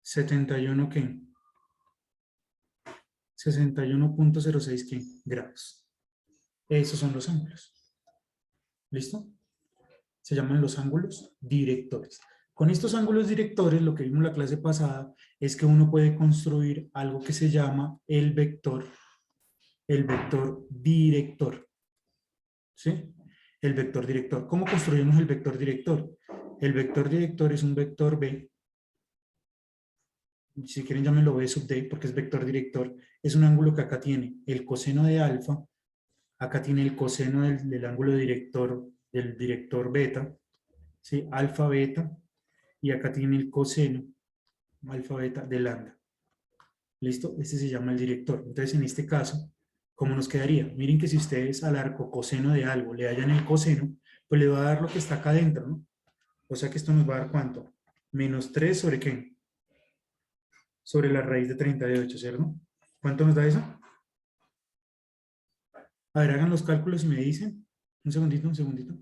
¿71 qué? 61.06 ¿qué? Grados. Esos son los ángulos. ¿Listo? Se llaman los ángulos directores. Con estos ángulos directores, lo que vimos en la clase pasada, es que uno puede construir algo que se llama el vector director. ¿Sí? El vector director. ¿Cómo construimos el vector director? El vector director es un vector B. Si quieren llámenlo B sub D, porque es vector director. Es un ángulo que acá tiene el coseno de alfa, acá tiene el coseno del ángulo director, del director beta, ¿sí? Alfa beta, y acá tiene el coseno alfa beta de lambda. ¿Listo? Este se llama el director. Entonces, en este caso, ¿cómo nos quedaría? Miren que si ustedes al arco coseno de algo le hallan el coseno, pues le va a dar lo que está acá adentro, ¿no? O sea que esto nos va a dar ¿cuánto? Menos 3 sobre ¿qué? Sobre la raíz de 38, ¿cierto? ¿Cuánto nos da eso? A ver, hagan los cálculos y me dicen. Un segundito, un segundito.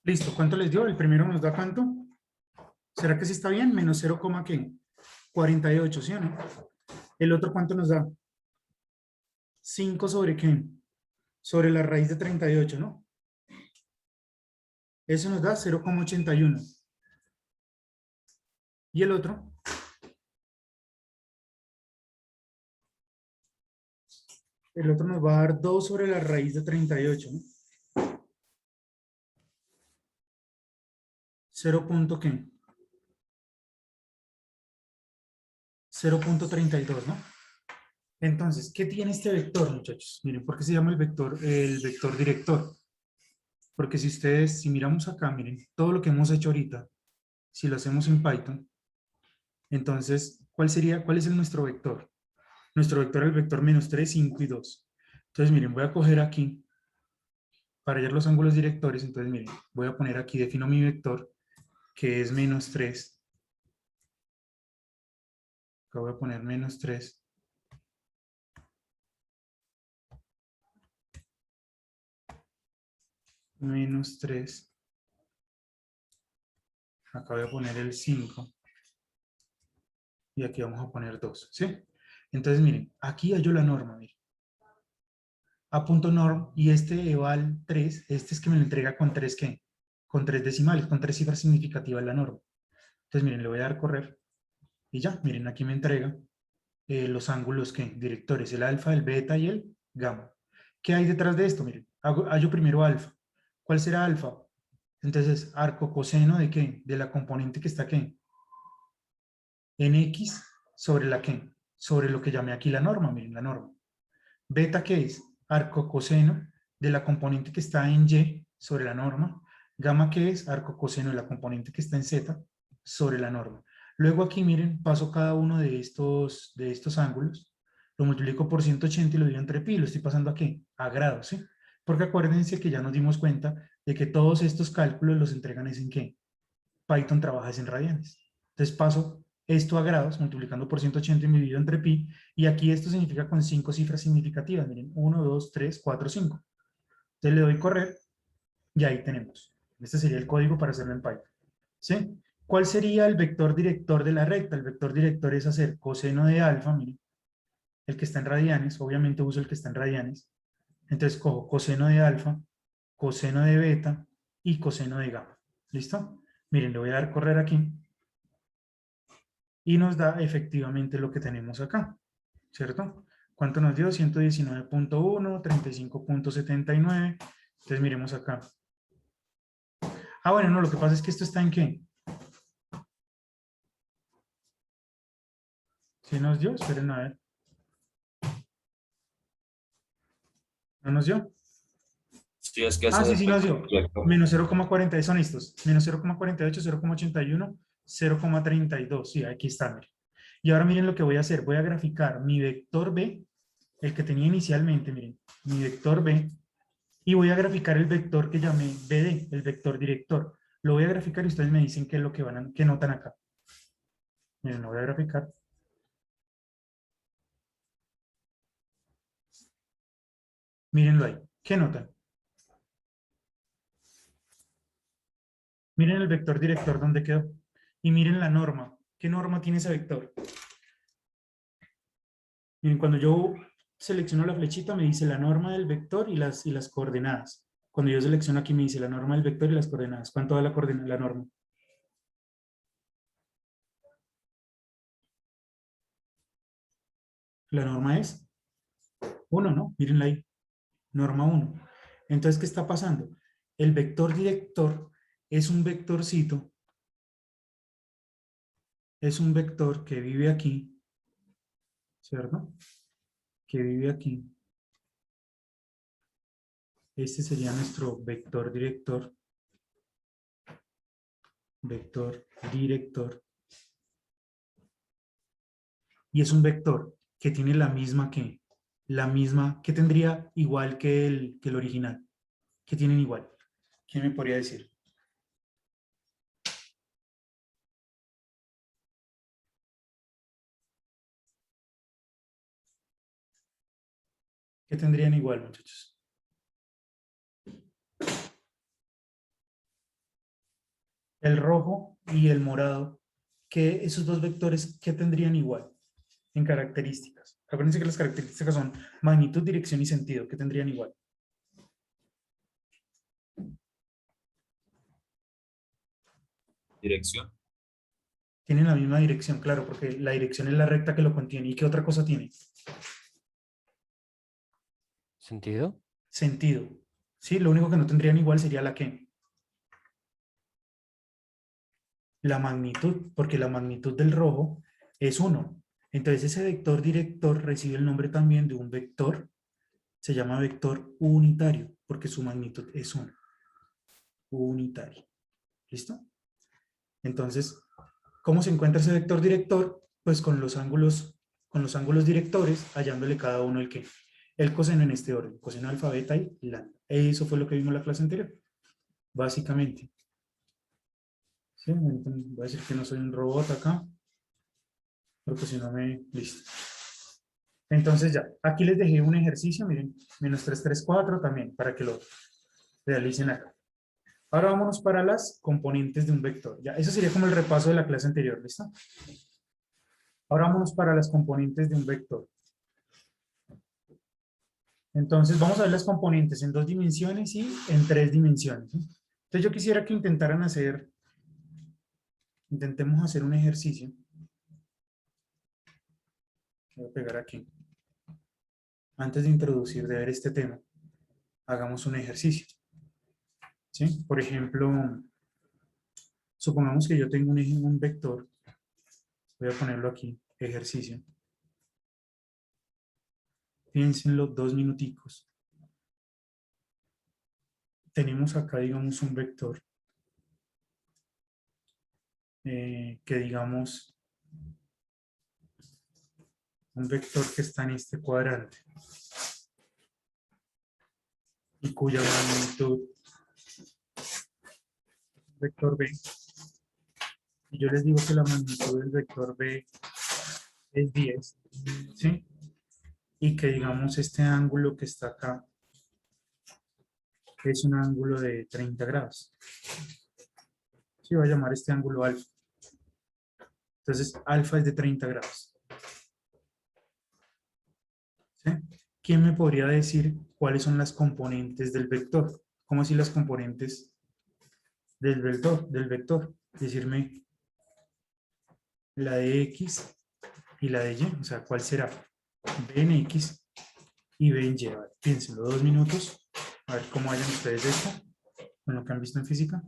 Listo, ¿cuánto les dio? El primero nos da ¿cuánto? ¿Será que sí está bien? Menos 0, ¿qué? 48, ¿sí o no? ¿El otro cuánto nos da? 5 sobre ¿qué? Sobre la raíz de 38, ¿no? Eso nos da 0,81. ¿Y el otro? El otro nos va a dar 2 sobre la raíz de 38, ¿no? 0 punto ¿qué? 0,32, ¿no? Entonces, ¿qué tiene este vector, muchachos? Miren, ¿por qué se llama el vector director? Porque si ustedes, si miramos acá, miren, todo lo que hemos hecho ahorita, si lo hacemos en Python, entonces, cuál es nuestro vector? Nuestro vector es el vector menos 3, 5 y 2. Entonces, miren, voy a coger aquí, para hallar los ángulos directores, entonces, miren, voy a poner aquí, defino mi vector, que es menos 3. Acá voy a poner menos 3. Menos 3. Acá voy a poner el 5. Y aquí vamos a poner 2, ¿sí? Entonces, miren, aquí hallo la norma, miren. A punto norm, y este eval 3, este es que me lo entrega con 3, ¿qué? Con 3 decimales, con 3 cifras significativas la norma. Entonces, miren, le voy a dar correr, y ya, miren, aquí me entrega los ángulos, ¿qué? Directores, el alfa, el beta y el gamma. ¿Qué hay detrás de esto? Miren, hallo primero alfa. ¿Cuál será alfa? Entonces, arco coseno de ¿qué? De la componente que está, ¿qué? En X sobre la ¿qué? Sobre lo que llamé aquí la norma, miren, la norma. Beta, ¿qué es? Arco coseno de la componente que está en Y sobre la norma. Gamma, ¿qué es? Arco coseno de la componente que está en Z sobre la norma. Luego aquí, miren, paso cada uno de estos ángulos, lo multiplico por 180 y lo divido entre pi, lo estoy pasando a ¿qué? A grados, ¿sí? Porque acuérdense que ya nos dimos cuenta de que todos estos cálculos los entregan es en ¿qué? Python trabaja es en radianes. Entonces paso esto a grados, multiplicando por 180 y me divido entre pi, y aquí esto significa con 5 cifras significativas, miren, 1, 2, 3, 4, 5. Entonces le doy correr, y ahí tenemos. Este sería el código para hacerlo en Python. ¿Sí? ¿Cuál sería el vector director de la recta? El vector director es hacer coseno de alfa, miren, el que está en radianes, obviamente uso el que está en radianes, entonces cojo coseno de alfa, coseno de beta y coseno de gamma. ¿Listo? Miren, le voy a dar correr aquí, y nos da efectivamente lo que tenemos acá, ¿cierto? ¿Cuánto nos dio? 119.1, 35.79. Entonces miremos acá. Ah, bueno, no, lo que pasa es que esto está en ¿qué? ¿Sí nos dio? Esperen a ver. ¿No nos dio? Sí, es que Ah, ese sí, es sí el nos dio. vector. Menos 0,40, son estos. Menos 0,48, 0,81, 0,32. Sí, aquí está, miren. Y ahora miren lo que voy a hacer. Voy a graficar mi vector B, el que tenía inicialmente, miren. Mi vector B. Y voy a graficar el vector que llamé BD, el vector director. Lo voy a graficar y ustedes me dicen qué es lo que qué notan acá. Miren, lo voy a graficar. Mírenlo ahí. ¿Qué notan? Miren el vector director, ¿dónde quedó? Y miren la norma. ¿Qué norma tiene ese vector? Miren, cuando yo selecciono la flechita me dice la norma del vector y las coordenadas. Cuando yo selecciono aquí me dice la norma del vector y las coordenadas. ¿Cuánto da la norma? La norma es 1, ¿no? Mírenla ahí. Norma 1. Entonces, ¿qué está pasando? El vector director es un vectorcito, es un vector que vive aquí, ¿cierto? Que vive aquí. Este sería nuestro vector director. Vector director. Y es un vector que tiene que tendría igual que el original. Que tienen igual. ¿Quién me podría decir? ¿Qué tendrían igual, muchachos? El rojo y el morado, que esos dos vectores, ¿qué tendrían igual en características? Acuérdense que las características son magnitud, dirección y sentido, ¿qué tendrían igual? Dirección. Tienen la misma dirección, claro, porque la dirección es la recta que lo contiene. ¿Y qué otra cosa tiene? ¿Sentido? Sentido. Sí, lo único que no tendrían igual sería la que la magnitud, porque la magnitud del rojo es 1. Entonces ese vector director recibe el nombre también de un vector, se llama vector unitario, porque su magnitud es 1. Unitario. ¿Listo? Entonces, ¿cómo se encuentra ese vector director? Pues con los ángulos directores, hallándole cada uno el que el coseno en este orden, coseno alfa, beta y lambda. Eso fue lo que vimos en la clase anterior, básicamente. ¿Sí? Voy a decir que no soy un robot acá, porque si no me... Listo. Entonces ya, aquí les dejé un ejercicio, miren, -334 también, para que lo realicen acá. Ahora vámonos para las componentes de un vector. Ya, eso sería como el repaso de la clase anterior, ¿listo? Ahora vámonos para las componentes de un vector. Entonces vamos a ver las componentes en 2 dimensiones y en 3 dimensiones, ¿sí? Entonces yo quisiera que intentemos hacer un ejercicio. Voy a pegar aquí. Antes de introducir, de ver este tema, hagamos un ejercicio, ¿sí? Por ejemplo, supongamos que yo tengo un vector. Voy a ponerlo aquí, ejercicio. Piénsenlo 2 minuticos. Tenemos acá, digamos, un vector que digamos, un vector que está en este cuadrante y cuya magnitud vector B. Y yo les digo que la magnitud del vector B es 10, ¿sí? Y que digamos este ángulo que está acá es un ángulo de 30 grados. Sí, voy a llamar este ángulo alfa. Entonces, alfa es de 30 grados. ¿Sí? ¿Quién me podría decir cuáles son las componentes del vector? ¿Cómo así las componentes del vector? Decirme la de X y la de Y. O sea, ¿cuál será? B en X y B en Y. A ver, piénsenlo 2 minutos. A ver cómo hayan ustedes esto con lo que han visto en física.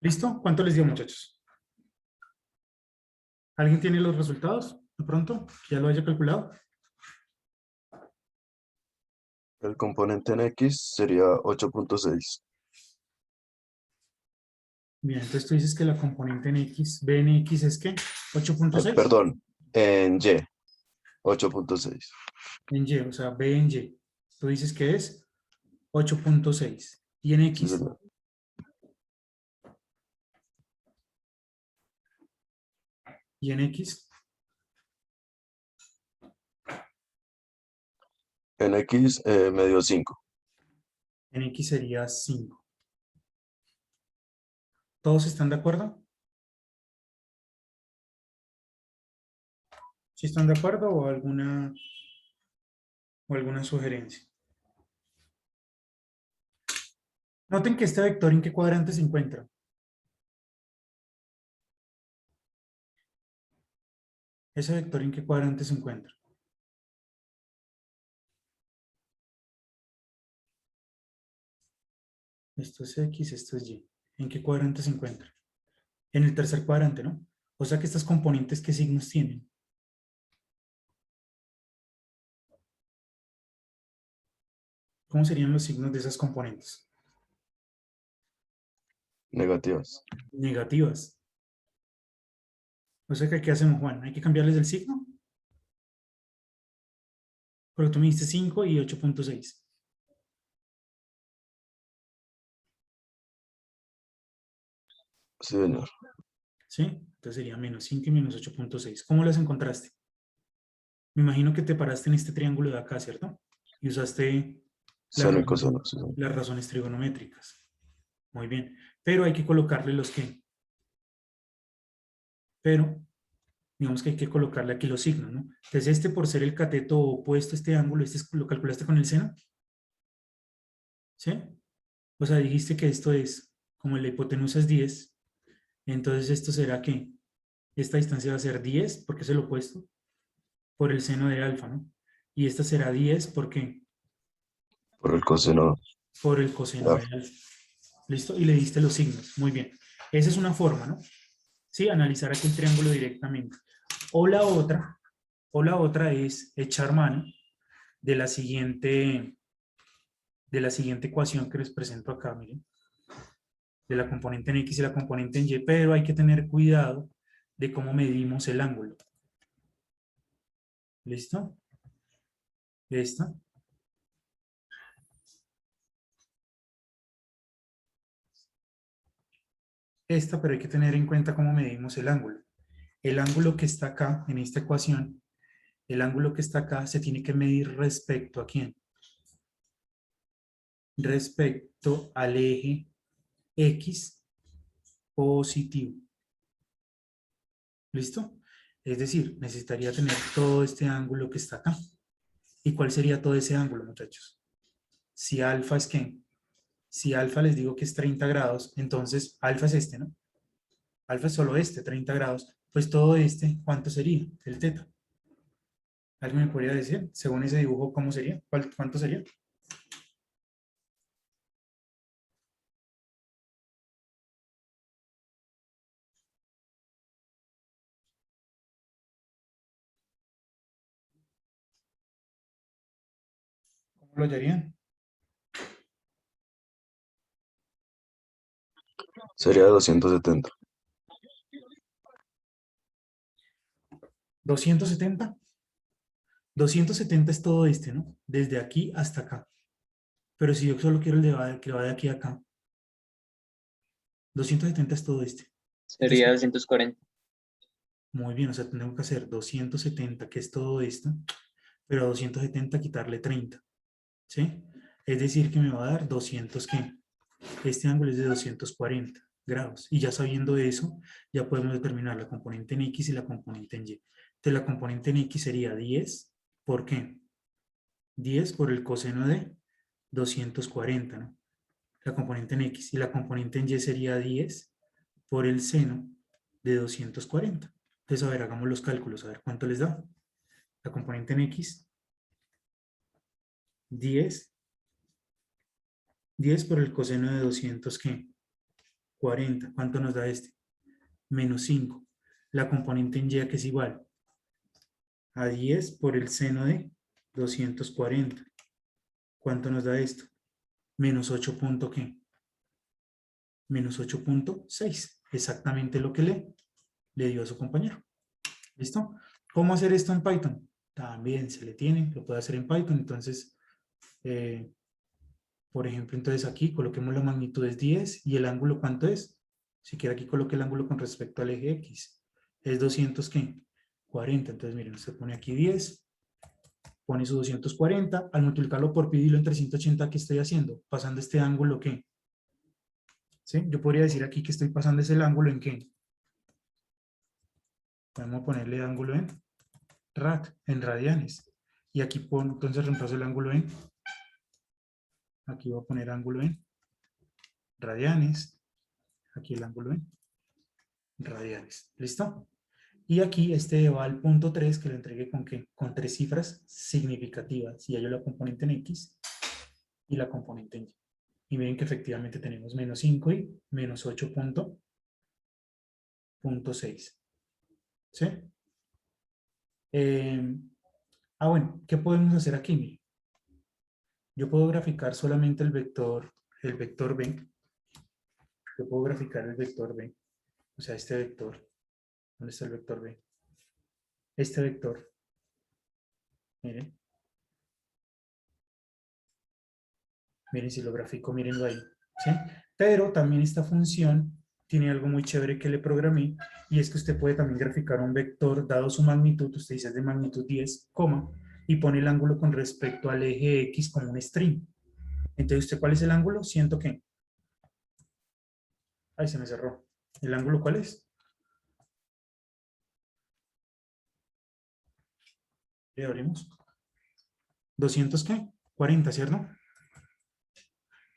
¿Listo? ¿Cuánto les dio, muchachos? ¿Alguien tiene los resultados de pronto? ¿Que ya lo haya calculado? El componente en X sería 8.6. Bien, entonces tú dices que la componente en X, B en X es ¿qué? 8.6 Perdón, en Y, 8.6. en Y, o sea, B en Y. Tú dices que es 8.6. Y en Sí, X, señor. y en X, En X me dio 5. en X sería 5. ¿Todos están de acuerdo? ¿Sí están de acuerdo o alguna sugerencia? Noten que este vector en qué cuadrante se encuentra. Ese vector en qué cuadrante se encuentra. Esto es X, esto es Y. ¿En qué cuadrante se encuentra? En el tercer cuadrante, ¿no? O sea que estas componentes, ¿qué signos tienen? ¿Cómo serían los signos de esas componentes? Negativas. Negativas. O sea que, ¿qué hacemos, Juan? ¿Hay que cambiarles el signo? Porque tú me diste 5 y 8.6. Sí, señor. ¿Sí? Entonces sería menos 5 y menos 8.6. ¿Cómo las encontraste? Me imagino que te paraste en este triángulo de acá, ¿cierto? Y usaste las Seno y razones, coseno. Sí, señor. las razones trigonométricas. Muy bien. Pero hay que colocarle los que. Pero, digamos que hay que colocarle aquí los signos, ¿no? Entonces este por ser el cateto opuesto a este ángulo, lo calculaste con el seno. ¿Sí? O sea, dijiste que esto es, como la hipotenusa es 10, entonces esto será que esta distancia va a ser 10, porque es el opuesto, por el seno de alfa, ¿no? Y esta será 10, ¿por qué? Por el coseno. Por el coseno Ah, de alfa. ¿Listo? Y le diste los signos. Muy bien. Esa es una forma, ¿no? Sí, analizar aquí el triángulo directamente. O la otra es echar mano de de la siguiente ecuación que les presento acá, miren, de la componente en X y la componente en Y, pero hay que tener cuidado de cómo medimos el ángulo. ¿Listo? Esta. Esta, pero hay que tener en cuenta cómo medimos el ángulo. El ángulo que está acá, en esta ecuación, el ángulo que está acá se tiene que medir respecto a quién. Respecto al eje X positivo. ¿Listo? Es decir, necesitaría tener todo este ángulo que está acá. ¿Y cuál sería todo ese ángulo, muchachos? Si alfa es ¿qué? Si alfa les digo que es 30 grados, entonces alfa es este, ¿no? Alfa es solo este, 30 grados. Pues todo este, ¿cuánto sería? El teta. ¿Alguien me podría decir, según ese dibujo, cómo sería? ¿Cuánto sería? ¿Cómo lo hallarían? sería 270. 270. 270 es todo este, ¿no? Desde aquí hasta acá. Pero si yo solo quiero que va de aquí a acá, 270 es todo este. Sería 240. Muy bien, o sea, tenemos que hacer 270, que es todo esto, pero a 270 quitarle 30, ¿sí? Es decir, que me va a dar 200, ¿qué? Este ángulo es de 240 grados. Y ya sabiendo eso, ya podemos determinar la componente en X y la componente en Y. Entonces, la componente en X sería 10, ¿por qué? 10 por el coseno de 240, ¿no? La componente en X. Y la componente en Y sería 10 por el seno de 240. Entonces, a ver, hagamos los cálculos, a ver cuánto les da. La componente en X, 10 por el coseno de 200, ¿qué? 40. ¿Cuánto nos da este? Menos 5. La componente en y que es igual a 10 por el seno de 240. ¿Cuánto nos da esto? Menos 8 punto ¿qué? Menos 8.6. Exactamente lo que le dio a su compañero. ¿Listo? ¿Cómo hacer esto en Python? También se le tiene, lo puede hacer en Python. Entonces, por ejemplo, entonces aquí coloquemos la magnitud es 10 y el ángulo ¿cuánto es? Si quiere aquí coloque el ángulo con respecto al eje X. Es 200 ¿qué? 40. Entonces miren, usted pone aquí 10, pone su 240, al multiplicarlo por pi en 380, ¿qué estoy haciendo? Pasando este ángulo ¿qué? ¿Sí? Yo podría decir aquí que estoy pasando ese ángulo ¿en qué? Vamos a ponerle ángulo en rad, en radianes. Y aquí pongo, entonces reemplazo el ángulo en, aquí voy a poner ángulo en radianes, aquí el ángulo en radianes. ¿Listo? Y aquí este va al punto 3 que lo entregué con ¿qué? Con 3 cifras significativas. Y hallo la componente en X y la componente en Y. Y miren que efectivamente tenemos menos 5 y menos 8.6. ¿Sí? Bueno, ¿qué podemos hacer aquí? Miren. Yo puedo graficar solamente el vector B. Yo puedo graficar el vector B. O sea, este vector. ¿Dónde está el vector B? Este vector. Miren. Miren si lo grafico, mírenlo ahí. ¿Sí? Pero también esta función tiene algo muy chévere que le programé, y es que usted puede también graficar un vector dado su magnitud, usted dice es de magnitud 10, coma, y pone el ángulo con respecto al eje X como un string. Entonces, ¿usted cuál es el ángulo? Siento que... Ay, se me cerró. ¿El ángulo cuál es? Le abrimos. 200, ¿qué? 40, ¿cierto?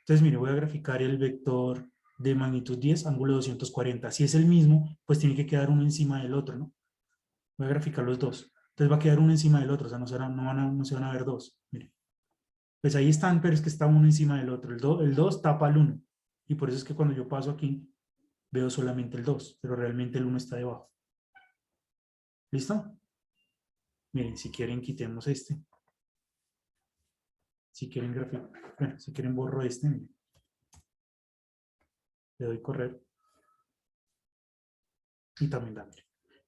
Entonces, mire, voy a graficar el vector de magnitud 10, ángulo 240. Si es el mismo, pues tiene que quedar uno encima del otro, ¿no? Voy a graficar los dos. Entonces va a quedar uno encima del otro, o sea, no se van a ver dos. Mire. Pues ahí están, pero es que está uno encima del otro. El 2 tapa el 1. Y por eso es que cuando yo paso aquí, veo solamente el 2, pero realmente el 1 está debajo. ¿Listo? Miren, si quieren, quitemos este. Si quieren graficar, bueno, si quieren borro este, miren. Le doy correr. Y también da, miren.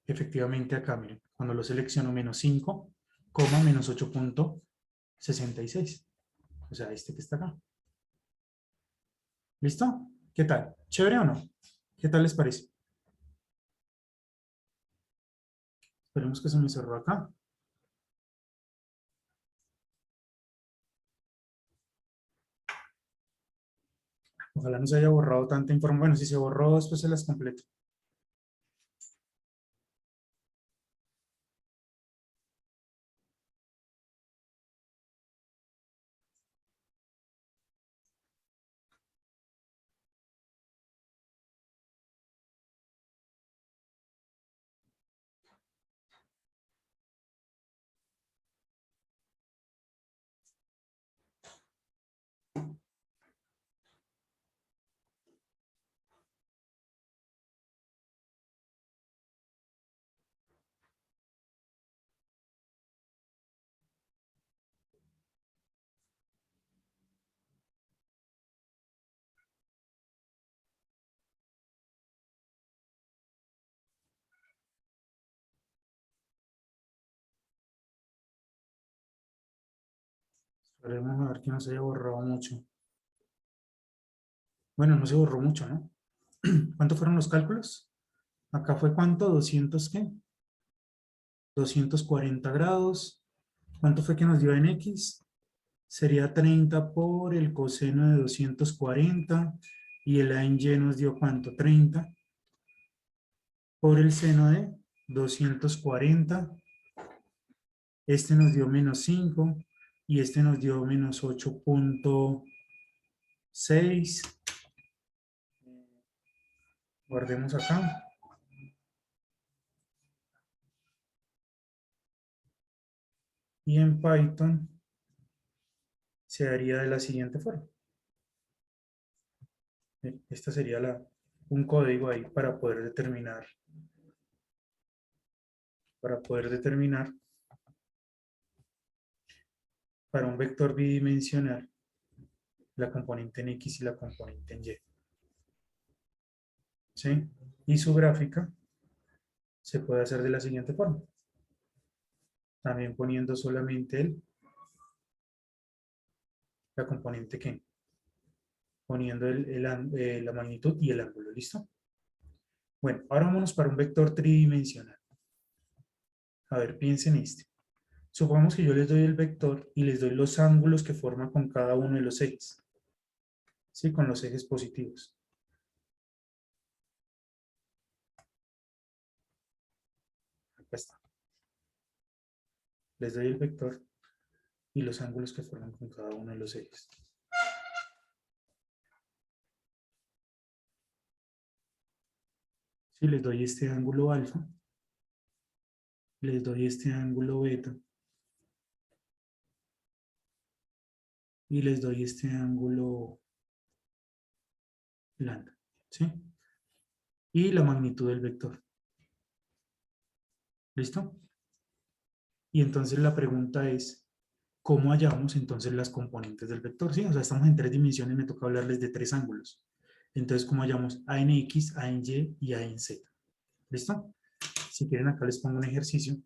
Efectivamente acá, miren, cuando lo selecciono menos 5, menos 8.66. O sea, este que está acá. ¿Listo? ¿Qué tal? ¿Chévere o no? ¿Qué tal les parece? Esperemos que se me cerró acá. Ojalá no se haya borrado tanta información. Bueno, si se borró, después se las completo. Esperemos a ver que no se haya borrado mucho. Bueno, no se borró mucho, ¿no? ¿Cuánto fueron los cálculos? Acá fue ¿cuánto? 200, ¿qué? 240 grados. ¿Cuánto fue que nos dio en X? Sería 30 por el coseno de 240. Y el A en Y nos dio ¿cuánto? 30 por el seno de 240. Este nos dio menos 5 y este nos dio menos 8.6. Guardemos acá. Y en Python se haría de la siguiente forma. Esta sería un código ahí para poder determinar para un vector bidimensional la componente en X y la componente en Y. ¿Sí? Y su gráfica se puede hacer de la siguiente forma. También poniendo solamente la componente que, poniendo la magnitud y el ángulo, ¿listo? Bueno, ahora vámonos para un vector tridimensional. A ver, piensen en este. Supongamos que yo les doy el vector y les doy los ángulos que forma con cada uno de los ejes. ¿Sí? Con los ejes positivos. Acá está. Les doy el vector y los ángulos que forman con cada uno de los ejes. Si les doy este ángulo alfa, les doy este ángulo beta y les doy este ángulo lambda, ¿sí? Y la magnitud del vector. ¿Listo? Y entonces la pregunta es, ¿cómo hallamos entonces las componentes del vector? ¿Sí? O sea, estamos en 3 dimensiones, me toca hablarles de 3 ángulos. Entonces, ¿cómo hallamos A en X, A en Y y A en Z? ¿Listo? Si quieren, acá les pongo un ejercicio.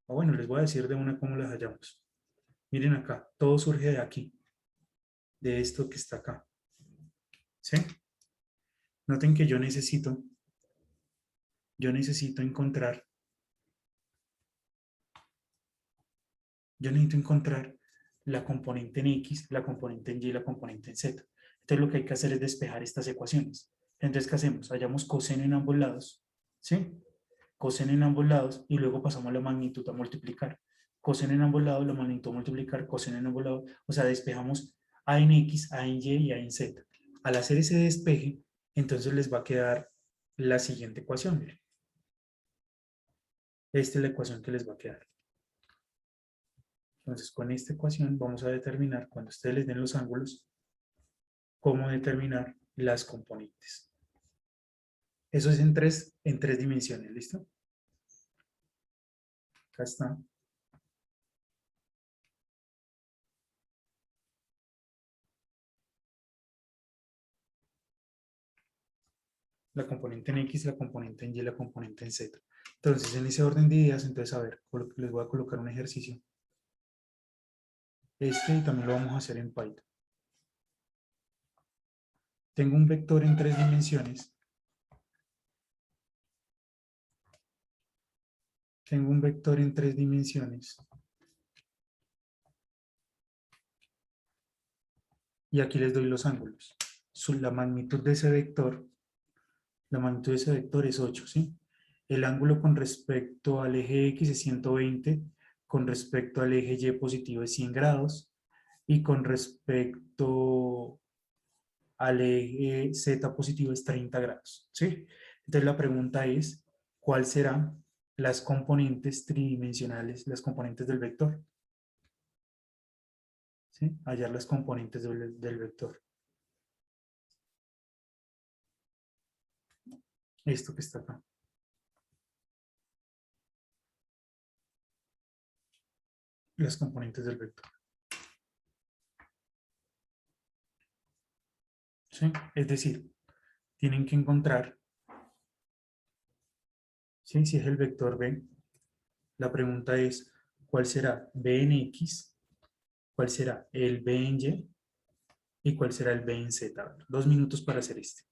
O bueno, les voy a decir de una cómo las hallamos. Miren acá, todo surge de aquí, de esto que está acá. ¿Sí? Noten que yo necesito encontrar la componente en X, la componente en Y y la componente en Z. Entonces lo que hay que hacer es despejar estas ecuaciones. Entonces, ¿qué hacemos? Hallamos coseno en ambos lados, ¿sí? Coseno en ambos lados y luego pasamos la magnitud a multiplicar. Coseno en ambos lados, la magnitud a multiplicar, coseno en ambos lados. O sea, despejamos A en X, A en Y y A en Z. Al hacer ese despeje, entonces les va a quedar la siguiente ecuación. Miren. Esta es la ecuación que les va a quedar. Entonces, con esta ecuación vamos a determinar, cuando ustedes les den los ángulos, cómo determinar las componentes. Eso es en tres dimensiones, ¿listo? Acá está. La componente en X, la componente en Y, la componente en Z. Entonces, en ese orden de ideas, entonces, a ver, les voy a colocar un ejercicio. Este y también lo vamos a hacer en Python. Tengo un vector en 3 dimensiones. Tengo un vector en 3 dimensiones. Y aquí les doy los ángulos. La magnitud de ese vector, es 8, ¿sí? El ángulo con respecto al eje X es 120, con respecto al eje Y positivo es 100 grados, y con respecto al eje Z positivo es 30 grados, ¿sí? Entonces la pregunta es, ¿cuáles serán las componentes tridimensionales, las componentes del vector? ¿Sí? Hallar las componentes del vector. Esto que está acá. Las componentes del vector. ¿Sí? Es decir, tienen que encontrar, ¿sí? Si es el vector B, la pregunta es, ¿cuál será B en X? ¿Cuál será el B en Y? ¿Y cuál será el B en Z? 2 minutos para hacer este.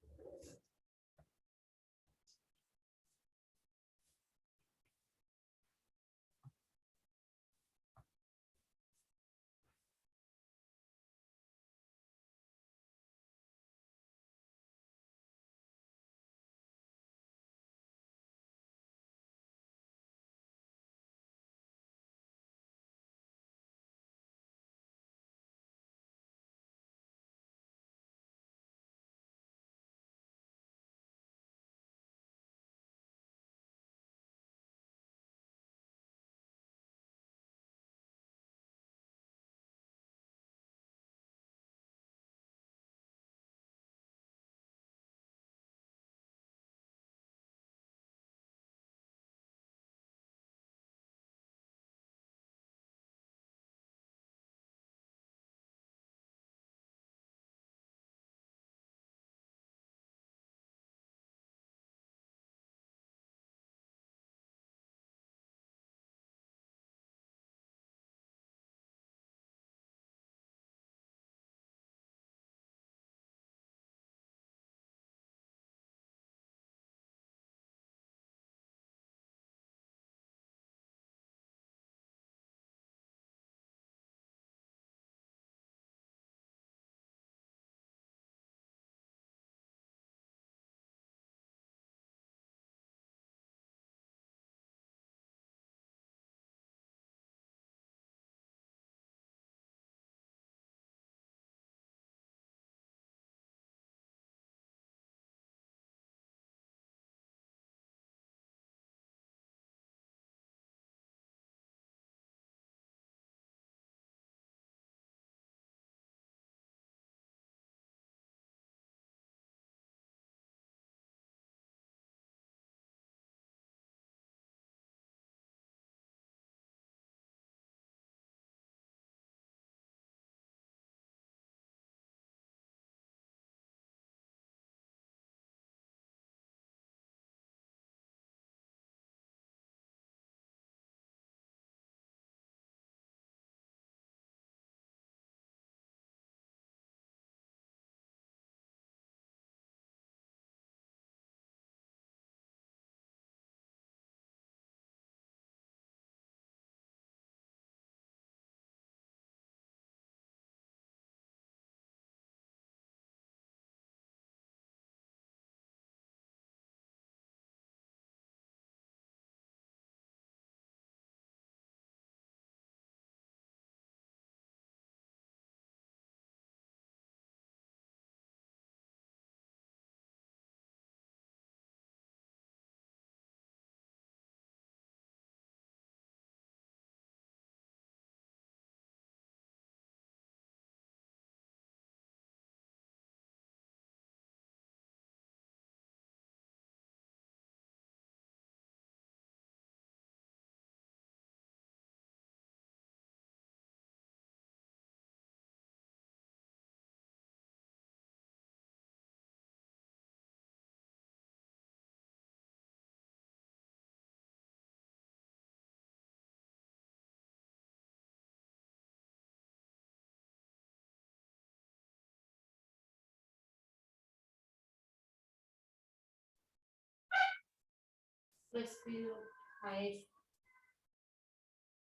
pues pido a eso.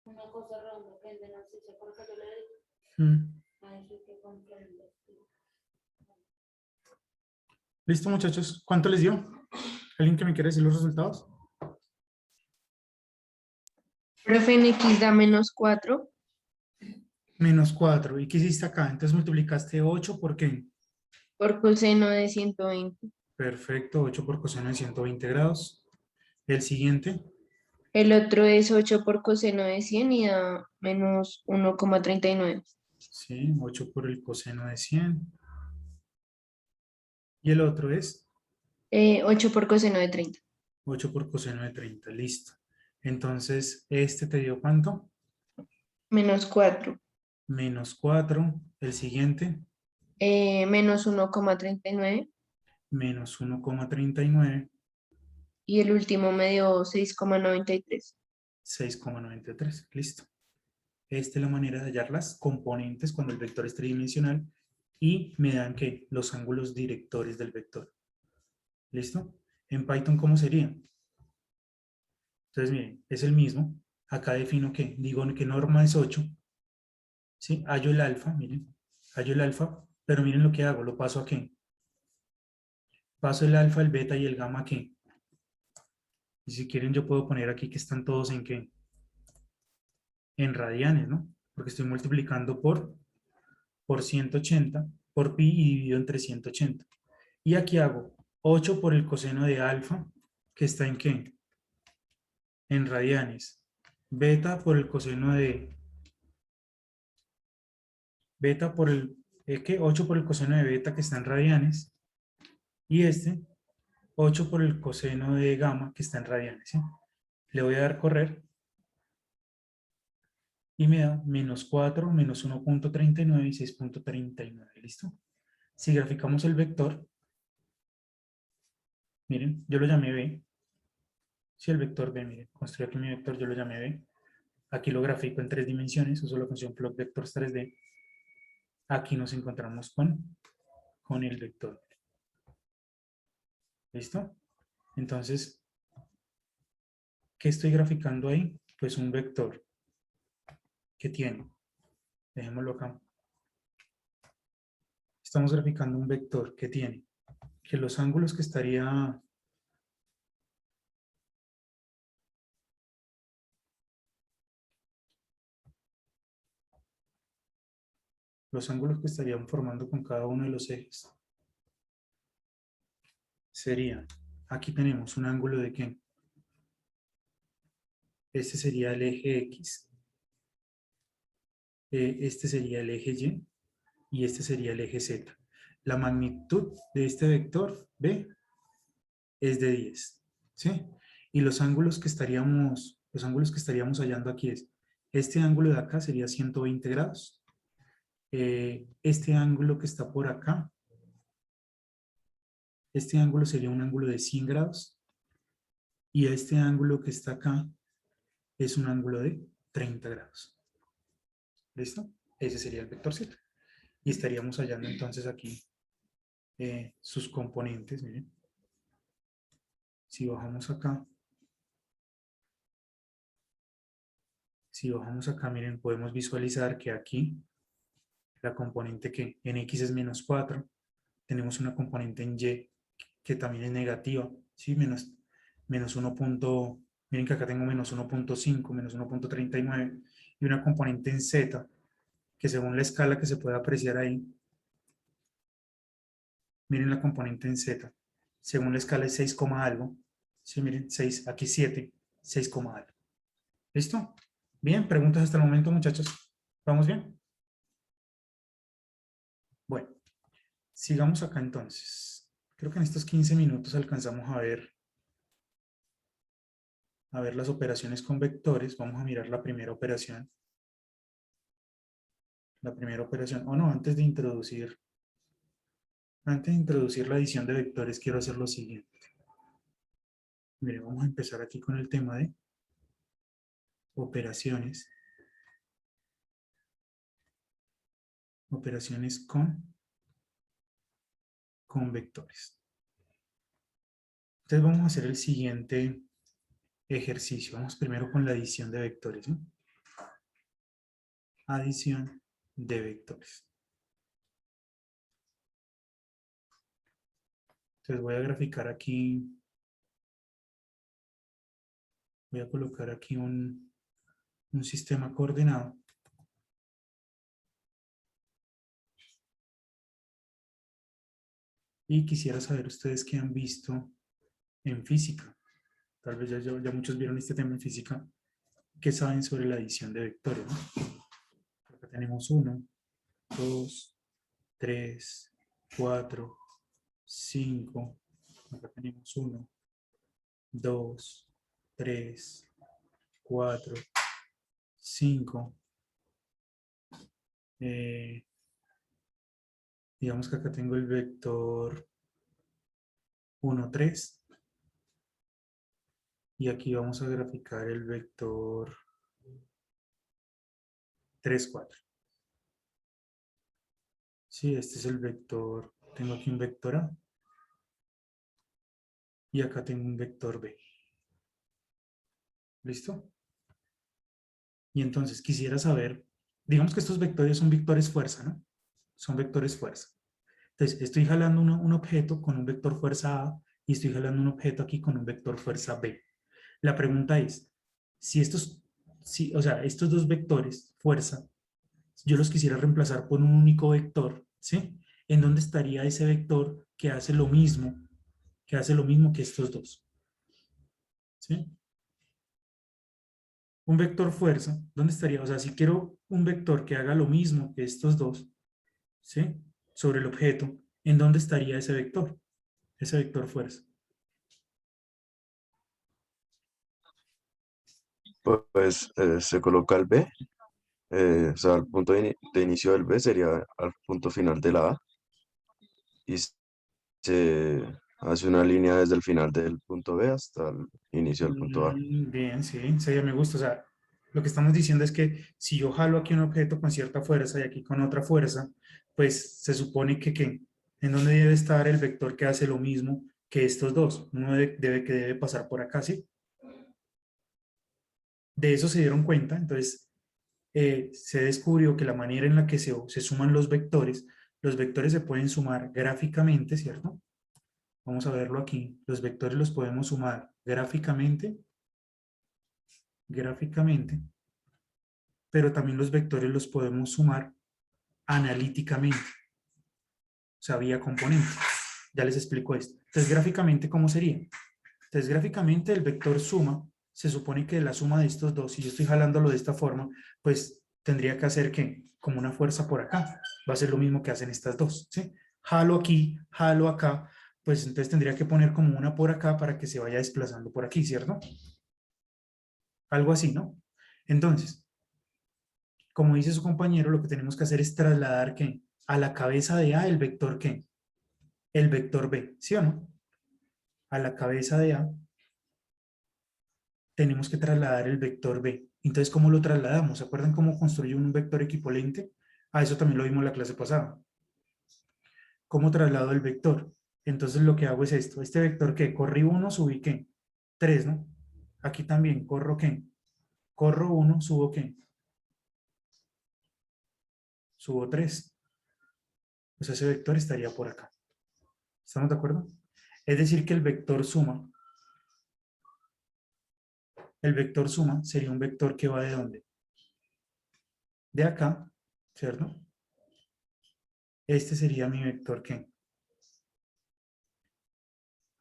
Una cosa redonda que venden así, ¿se acuerda que yo le dije? A eso hay que comprarlo. ¿Listo, muchachos? ¿Cuánto les dio? ¿Alguien que me quiere decir los resultados? Profe, en X da -4. Menos 4. ¿Y qué hiciste acá? Entonces multiplicaste 8 por qué. Por coseno de 120. Perfecto, 8 por coseno de 120 grados. El siguiente, El otro es 8 por coseno de 100 y da -1,39. sí, 8 por el coseno de 100. Y el otro es 8 por coseno de 30. 8 por coseno de 30. Listo. Entonces, ¿este te dio cuánto? -4. Menos 4. El siguiente, -1,39. menos 1,39. Y el último me dio 6,93. 6,93. Listo. Esta es la manera de hallar las componentes cuando el vector es tridimensional y me dan que los ángulos directores del vector. ¿Listo? En Python, ¿cómo sería? Entonces, miren, es el mismo. Acá defino que, digo que norma es 8. ¿Sí? Hallo el alfa, miren. Hallo el alfa, pero miren lo que hago. Lo paso a qué. Paso el alfa, el beta y el gamma a qué. Y si quieren, yo puedo poner aquí que están todos en qué. En radianes, ¿no? Porque estoy multiplicando por 180, por pi y dividido entre 180. Y aquí hago 8 por el coseno de alfa, que está en qué. En radianes. Beta por el coseno de... Beta por el... ¿qué? 8 por el coseno de beta, que está en radianes. Y este, 8 por el coseno de gamma, que está en radianes. ¿Sí? Le voy a dar correr. Y me da -4, -1,39 y 6,39. ¿Listo? Si graficamos el vector, miren, yo lo llamé B. Si el vector B, miren, construyo aquí mi vector, yo lo llamé B. Aquí lo grafico en 3 dimensiones, uso la función plot vectors 3D. Aquí nos encontramos con el vector. ¿Listo? Entonces, ¿qué estoy graficando ahí? Pues un vector que tiene, dejémoslo acá. Estamos graficando un vector que tiene que los ángulos que estaría... Los ángulos que estarían formando con cada uno de los ejes serían, aquí tenemos un ángulo de ¿qué? Este sería el eje X, este sería el eje Y y este sería el eje Z. La magnitud de este vector B es de 10, ¿sí? Y los ángulos que estaríamos hallando aquí es, este ángulo de acá sería 120 grados, este ángulo que está por acá, este ángulo sería un ángulo de 100 grados, y este ángulo que está acá es un ángulo de 30 grados. ¿Listo? Ese sería el vector Z. Y estaríamos hallando entonces aquí sus componentes. Miren. Si bajamos acá, miren, podemos visualizar que aquí la componente que en X es -4, tenemos una componente en Y que también es negativa, ¿sí? Menos 1. Miren que acá tengo -1,5, -1,39 y una componente en Z que según la escala que se puede apreciar ahí, miren la componente en Z, según la escala es 6, algo, sí, miren, 6, aquí 7, 6, algo. ¿Listo? Bien, preguntas hasta el momento, muchachos. ¿Vamos bien? Bueno, sigamos acá entonces. Creo que en estos 15 minutos alcanzamos a ver las operaciones con vectores. Vamos a mirar la primera operación. O no, antes de introducir la adición de vectores, quiero hacer lo siguiente. Mire, vamos a empezar aquí con el tema de operaciones. Operaciones con vectores. Entonces vamos a hacer el siguiente ejercicio. Vamos primero con la adición de vectores, ¿sí? Adición de vectores. Entonces voy a graficar aquí, voy a colocar aquí un sistema coordenado. Y quisiera saber ustedes qué han visto en física. Tal vez ya muchos vieron este tema en física. ¿Qué saben sobre la adición de vectores, ¿no? Acá tenemos 1, 2, 3, 4, 5. Acá tenemos 1, 2, 3, 4, 5. Digamos que acá tengo el vector 1, 3. Y aquí vamos a graficar el vector 3, 4. Sí, este es el vector. Tengo aquí un vector A. Y acá tengo un vector B. ¿Listo? Y entonces quisiera saber, digamos que estos vectores son vectores fuerza, ¿no? Son vectores fuerza. Entonces, estoy jalando un objeto con un vector fuerza A y estoy jalando un objeto aquí con un vector fuerza B. La pregunta es, si estos dos vectores fuerza, yo los quisiera reemplazar por un único vector, ¿sí? ¿En dónde estaría ese vector que hace lo mismo que estos dos? ¿Sí? Un vector fuerza, ¿dónde estaría? O sea, si quiero un vector que haga lo mismo que estos dos, ¿sí? Sobre el objeto, ¿en dónde estaría ese vector? Ese vector fuerza. Pues se coloca el B, o sea, el punto de inicio del B sería al punto final de la A y se hace una línea desde el final del punto B hasta el inicio del punto A. Bien, sí, sí, ya me gusta. O sea, lo que estamos diciendo es que si yo jalo aquí un objeto con cierta fuerza y aquí con otra fuerza, pues se supone que ¿en dónde debe estar el vector que hace lo mismo que estos dos? Uno debe pasar por acá, ¿sí? De eso se dieron cuenta, entonces se descubrió que la manera en la que se suman los vectores se pueden sumar gráficamente, ¿cierto? Vamos a verlo aquí. Los vectores los podemos sumar gráficamente, pero también los vectores los podemos sumar analíticamente, o sea, vía componente. Ya les explico esto. Entonces, gráficamente, ¿cómo sería? Entonces, gráficamente el vector suma, se supone que la suma de estos dos, si yo estoy jalándolo de esta forma, pues tendría que hacer que como una fuerza por acá. Va a ser lo mismo que hacen estas dos, ¿sí? Jalo aquí, jalo acá, pues entonces tendría que poner como una por acá para que se vaya desplazando por aquí, ¿cierto? Algo así, ¿no? Entonces, como dice su compañero, lo que tenemos que hacer es trasladar ¿qué? A la cabeza de A el vector ¿qué? El vector B, ¿sí o no? A la cabeza de A tenemos que trasladar el vector B. Entonces, ¿cómo lo trasladamos? ¿Se acuerdan cómo construye un vector equivalente? A eso también lo vimos en la clase pasada. ¿Cómo traslado el vector? Entonces lo que hago es esto. Este vector ¿qué? Corrí 1, subí ¿qué? 3, ¿no? Aquí también corro ¿qué? Corro 1, subo ¿qué? Subo 3. O sea, ese vector estaría por acá. ¿Estamos de acuerdo? Es decir, que el vector suma sería un vector que va ¿de dónde? De acá, ¿cierto? Este sería mi vector ¿qué?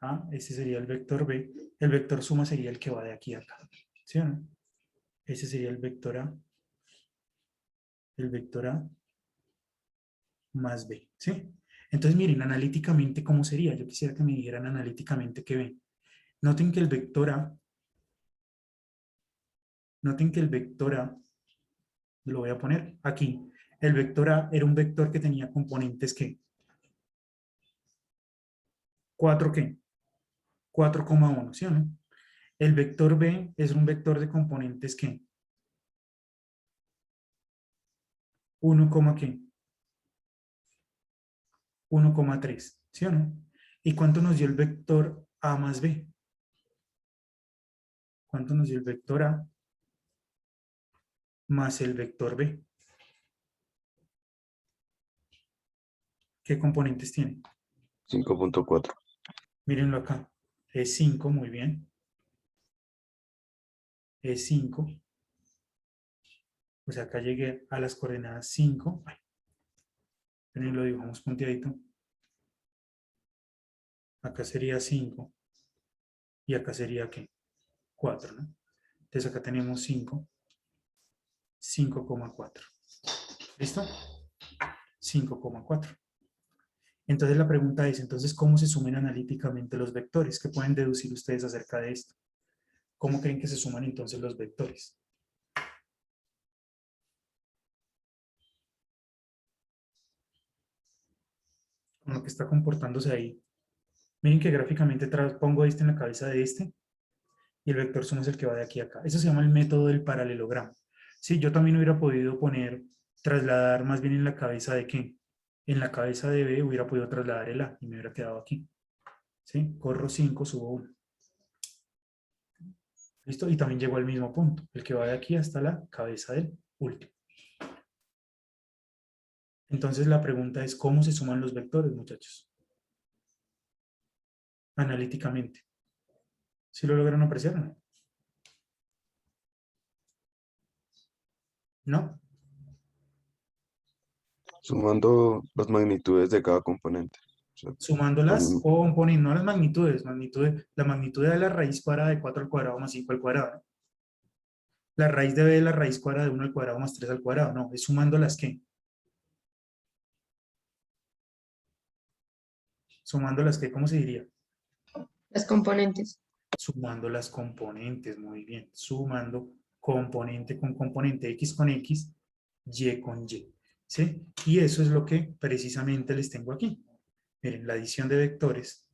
A, este sería el vector B. El vector suma sería el que va de aquí a acá, ¿sí o no? Ese sería el vector A. El vector A más B, ¿sí? Entonces, miren, analíticamente, ¿cómo sería? Yo quisiera que me dijeran analíticamente qué ven. Noten que el vector A, lo voy a poner aquí. El vector A era un vector que tenía componentes ¿qué? 4 ¿qué? 4,1, ¿sí o no? El vector B es un vector de componentes ¿qué? 1, ¿qué? 1,3, ¿sí o no? ¿Y cuánto nos dio el vector A más B? ¿Cuánto nos dio el vector A más el vector B? ¿Qué componentes tiene? 5.4. Mírenlo acá. Es 5, muy bien. Es 5. O sea, acá llegué a las coordenadas 5. Ay, lo dibujamos punteadito. Acá sería 5. Y acá sería, ¿qué? 4, ¿no? Entonces acá tenemos 5. 5,4. ¿Listo? 5,4. Entonces la pregunta es, entonces, ¿cómo se suman analíticamente los vectores? ¿Qué pueden deducir ustedes acerca de esto? ¿Cómo creen que se suman entonces los vectores? Con lo que está comportándose ahí. Miren que gráficamente pongo este en la cabeza de este y el vector suma es el que va de aquí a acá. Eso se llama el método del paralelogramo. Sí, yo también hubiera podido trasladar más bien en la cabeza de ¿qué? En la cabeza de B hubiera podido trasladar el A y me hubiera quedado aquí. ¿Sí? Corro 5, subo 1. ¿Listo? Y también llego al mismo punto, el que va de aquí hasta la cabeza del último. Entonces la pregunta es, ¿cómo se suman los vectores, muchachos? Analíticamente. ¿Sí lo lograron apreciar o no? ¿No? Sumando las magnitudes de cada componente. O sea, Sumándolas son- o poniendo las magnitudes. La magnitud de la raíz cuadrada de 4 al cuadrado más 5 al cuadrado. ¿No? La raíz de B es la raíz cuadrada de 1 al cuadrado más 3 al cuadrado. No, es sumando las ¿qué? Sumando las ¿qué? ¿Cómo se diría? Las componentes. Sumando las componentes, muy bien. Sumando componente con componente, X con X, Y con Y. ¿Sí? Y eso es lo que precisamente les tengo aquí. Miren, la adición de vectores.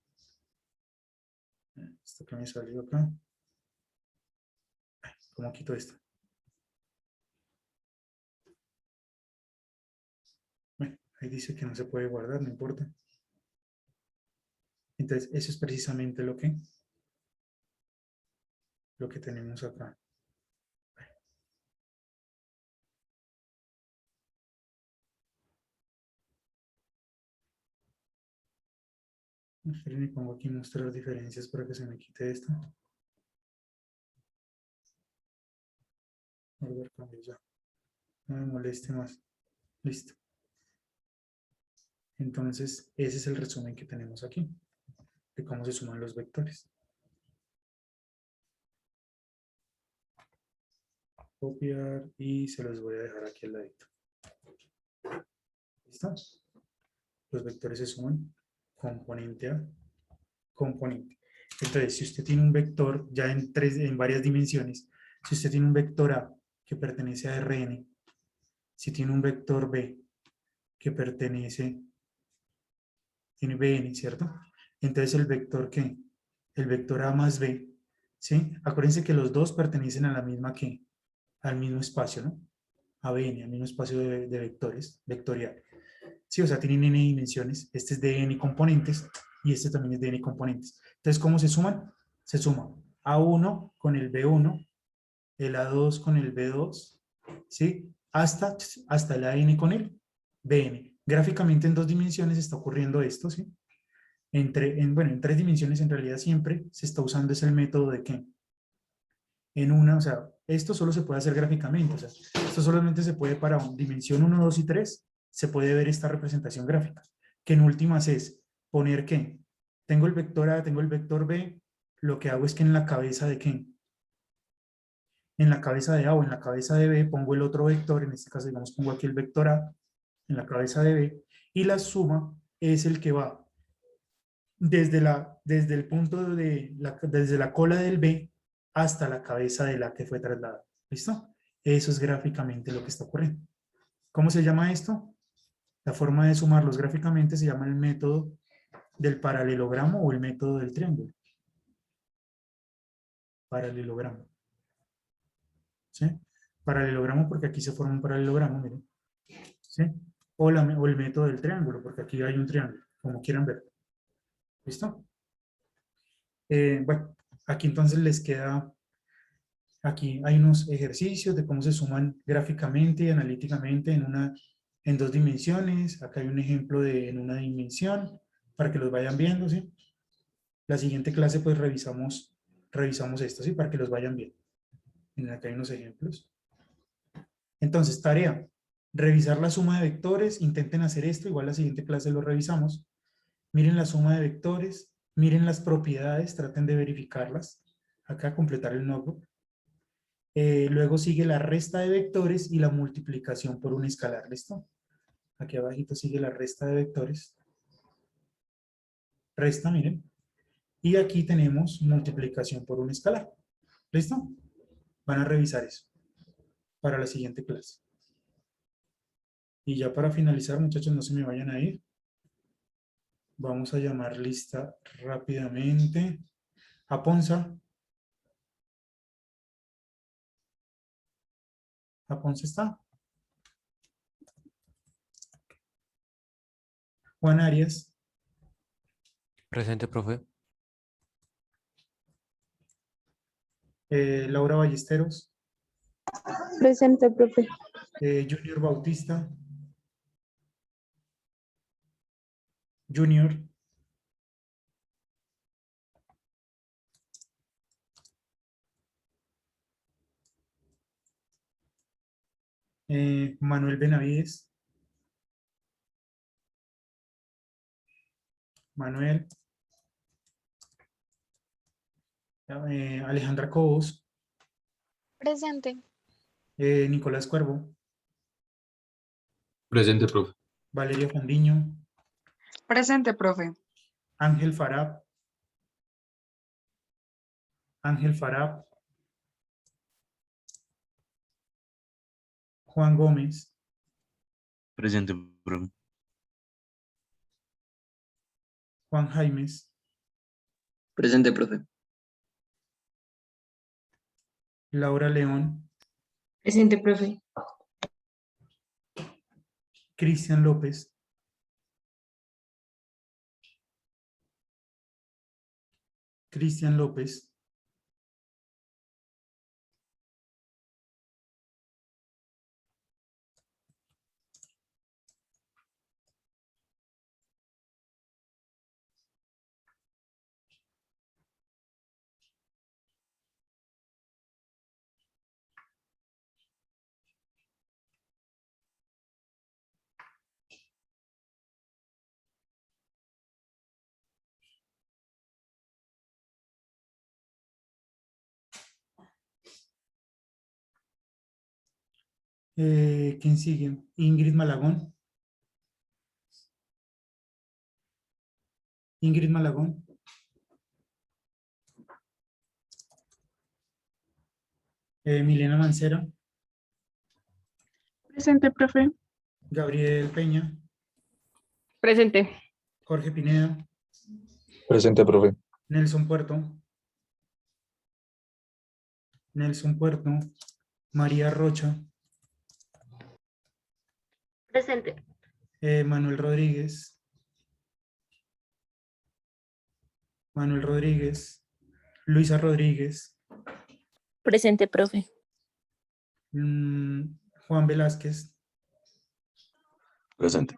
Esto que me salió acá. Ay, ¿cómo quito esto? Bueno, ahí dice que no se puede guardar, no importa. Entonces, eso es precisamente lo que tenemos acá. Esperen y pongo aquí mostrar diferencias para que se me quite esto. Guardar cambios ya. No me moleste más. Listo. Entonces, ese es el resumen que tenemos aquí, de cómo se suman los vectores. Copiar y se los voy a dejar aquí al ladito. ¿Listo? Los vectores se suman componente a componente. Entonces, si usted tiene un vector ya en varias dimensiones, si usted tiene un vector A que pertenece a Rn, si tiene un vector B que tiene Bn, ¿cierto? Entonces el vector ¿qué? El vector A más B, ¿sí? Acuérdense que los dos pertenecen a la misma ¿qué? Al mismo espacio, ¿no? A Bn, al mismo espacio de vectores, vectorial. Sí, o sea, tienen n dimensiones. Este es de n componentes y este también es de n componentes. Entonces, ¿cómo se suman? Se suma A1 con el B1, el A2 con el B2, ¿sí? Hasta el AN con el BN. Gráficamente en 2 dimensiones está ocurriendo esto, ¿sí? Bueno, en 3 dimensiones en realidad siempre se está usando es el método de ¿qué? En una, o sea, esto solo se puede hacer gráficamente, o sea, esto solamente se puede para dimensión 1, 2 y 3, se puede ver esta representación gráfica, que en últimas es poner ¿qué? Tengo el vector A, tengo el vector B, lo que hago es que en la cabeza de ¿qué? En la cabeza de A o en la cabeza de B pongo el otro vector, en este caso digamos pongo aquí el vector A, en la cabeza de B, y la suma es el que va desde el punto desde la cola del B hasta la cabeza de la que fue trasladada. ¿Listo? Eso es gráficamente lo que está ocurriendo. ¿Cómo se llama esto? La forma de sumarlos gráficamente se llama el método del paralelogramo o el método del triángulo. Paralelogramo. ¿Sí? Paralelogramo porque aquí se forma un paralelogramo, miren. ¿Sí? O el método del triángulo, porque aquí hay un triángulo, como quieran ver. ¿Listo? Bueno, aquí entonces les queda Aquí hay unos ejercicios de cómo se suman gráficamente y analíticamente en 2 dimensiones. Acá hay un ejemplo en una dimensión para que los vayan viendo, ¿sí? La siguiente clase pues revisamos esto, ¿sí? Para que los vayan viendo. Miren, acá hay unos ejemplos. Entonces, tarea. Revisar la suma de vectores. Intenten hacer esto. Igual la siguiente clase lo revisamos. Miren la suma de vectores. Miren las propiedades. Traten de verificarlas. Acá completar el notebook. Luego sigue la resta de vectores y la multiplicación por un escalar. ¿Listo? Aquí abajito sigue la resta de vectores. Resta, miren. Y aquí tenemos multiplicación por un escalar. ¿Listo? Van a revisar eso para la siguiente clase. Y ya para finalizar, muchachos, no se me vayan a ir. Vamos a llamar lista rápidamente a Ponza. ¿A Ponza está? Juan Arias. Presente, profe. Laura Ballesteros. Presente, profe. Junior Bautista. Junior. Manuel Benavides. Manuel. Alejandra Cobos. Presente. Nicolás Cuervo. Presente, profe. Valeria Fondiño. Presente, profe. Ángel Farab. Ángel Farab. Juan Gómez. Presente, profe. Juan Jaimes. Presente, profe. Laura León. Presente, profe. Cristian López. Cristian López. ¿Quién sigue? Ingrid Malagón. Ingrid Malagón. Milena Mancera. Presente, profe. Gabriel Peña. Presente. Jorge Pineda. Presente, profe. Nelson Puerto. Nelson Puerto. María Rocha. Presente. Manuel Rodríguez. Manuel Rodríguez. Luisa Rodríguez. Presente, profe. Juan Velázquez. Presente.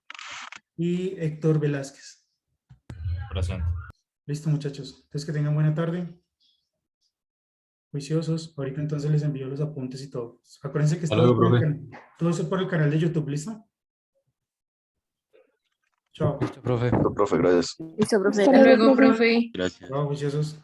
Y Héctor Velázquez. Presente. Listo, muchachos. Entonces que tengan buena tarde. Juiciosos. Ahorita entonces les envío los apuntes y todo. Acuérdense que es Hasta todo, luego, por profe. todo eso por el canal de YouTube. ¿Listo? Chao. Listo, profe. Profe, gracias. Listo, profe. Hasta luego, profe. Gracias. Chao, juiciosos.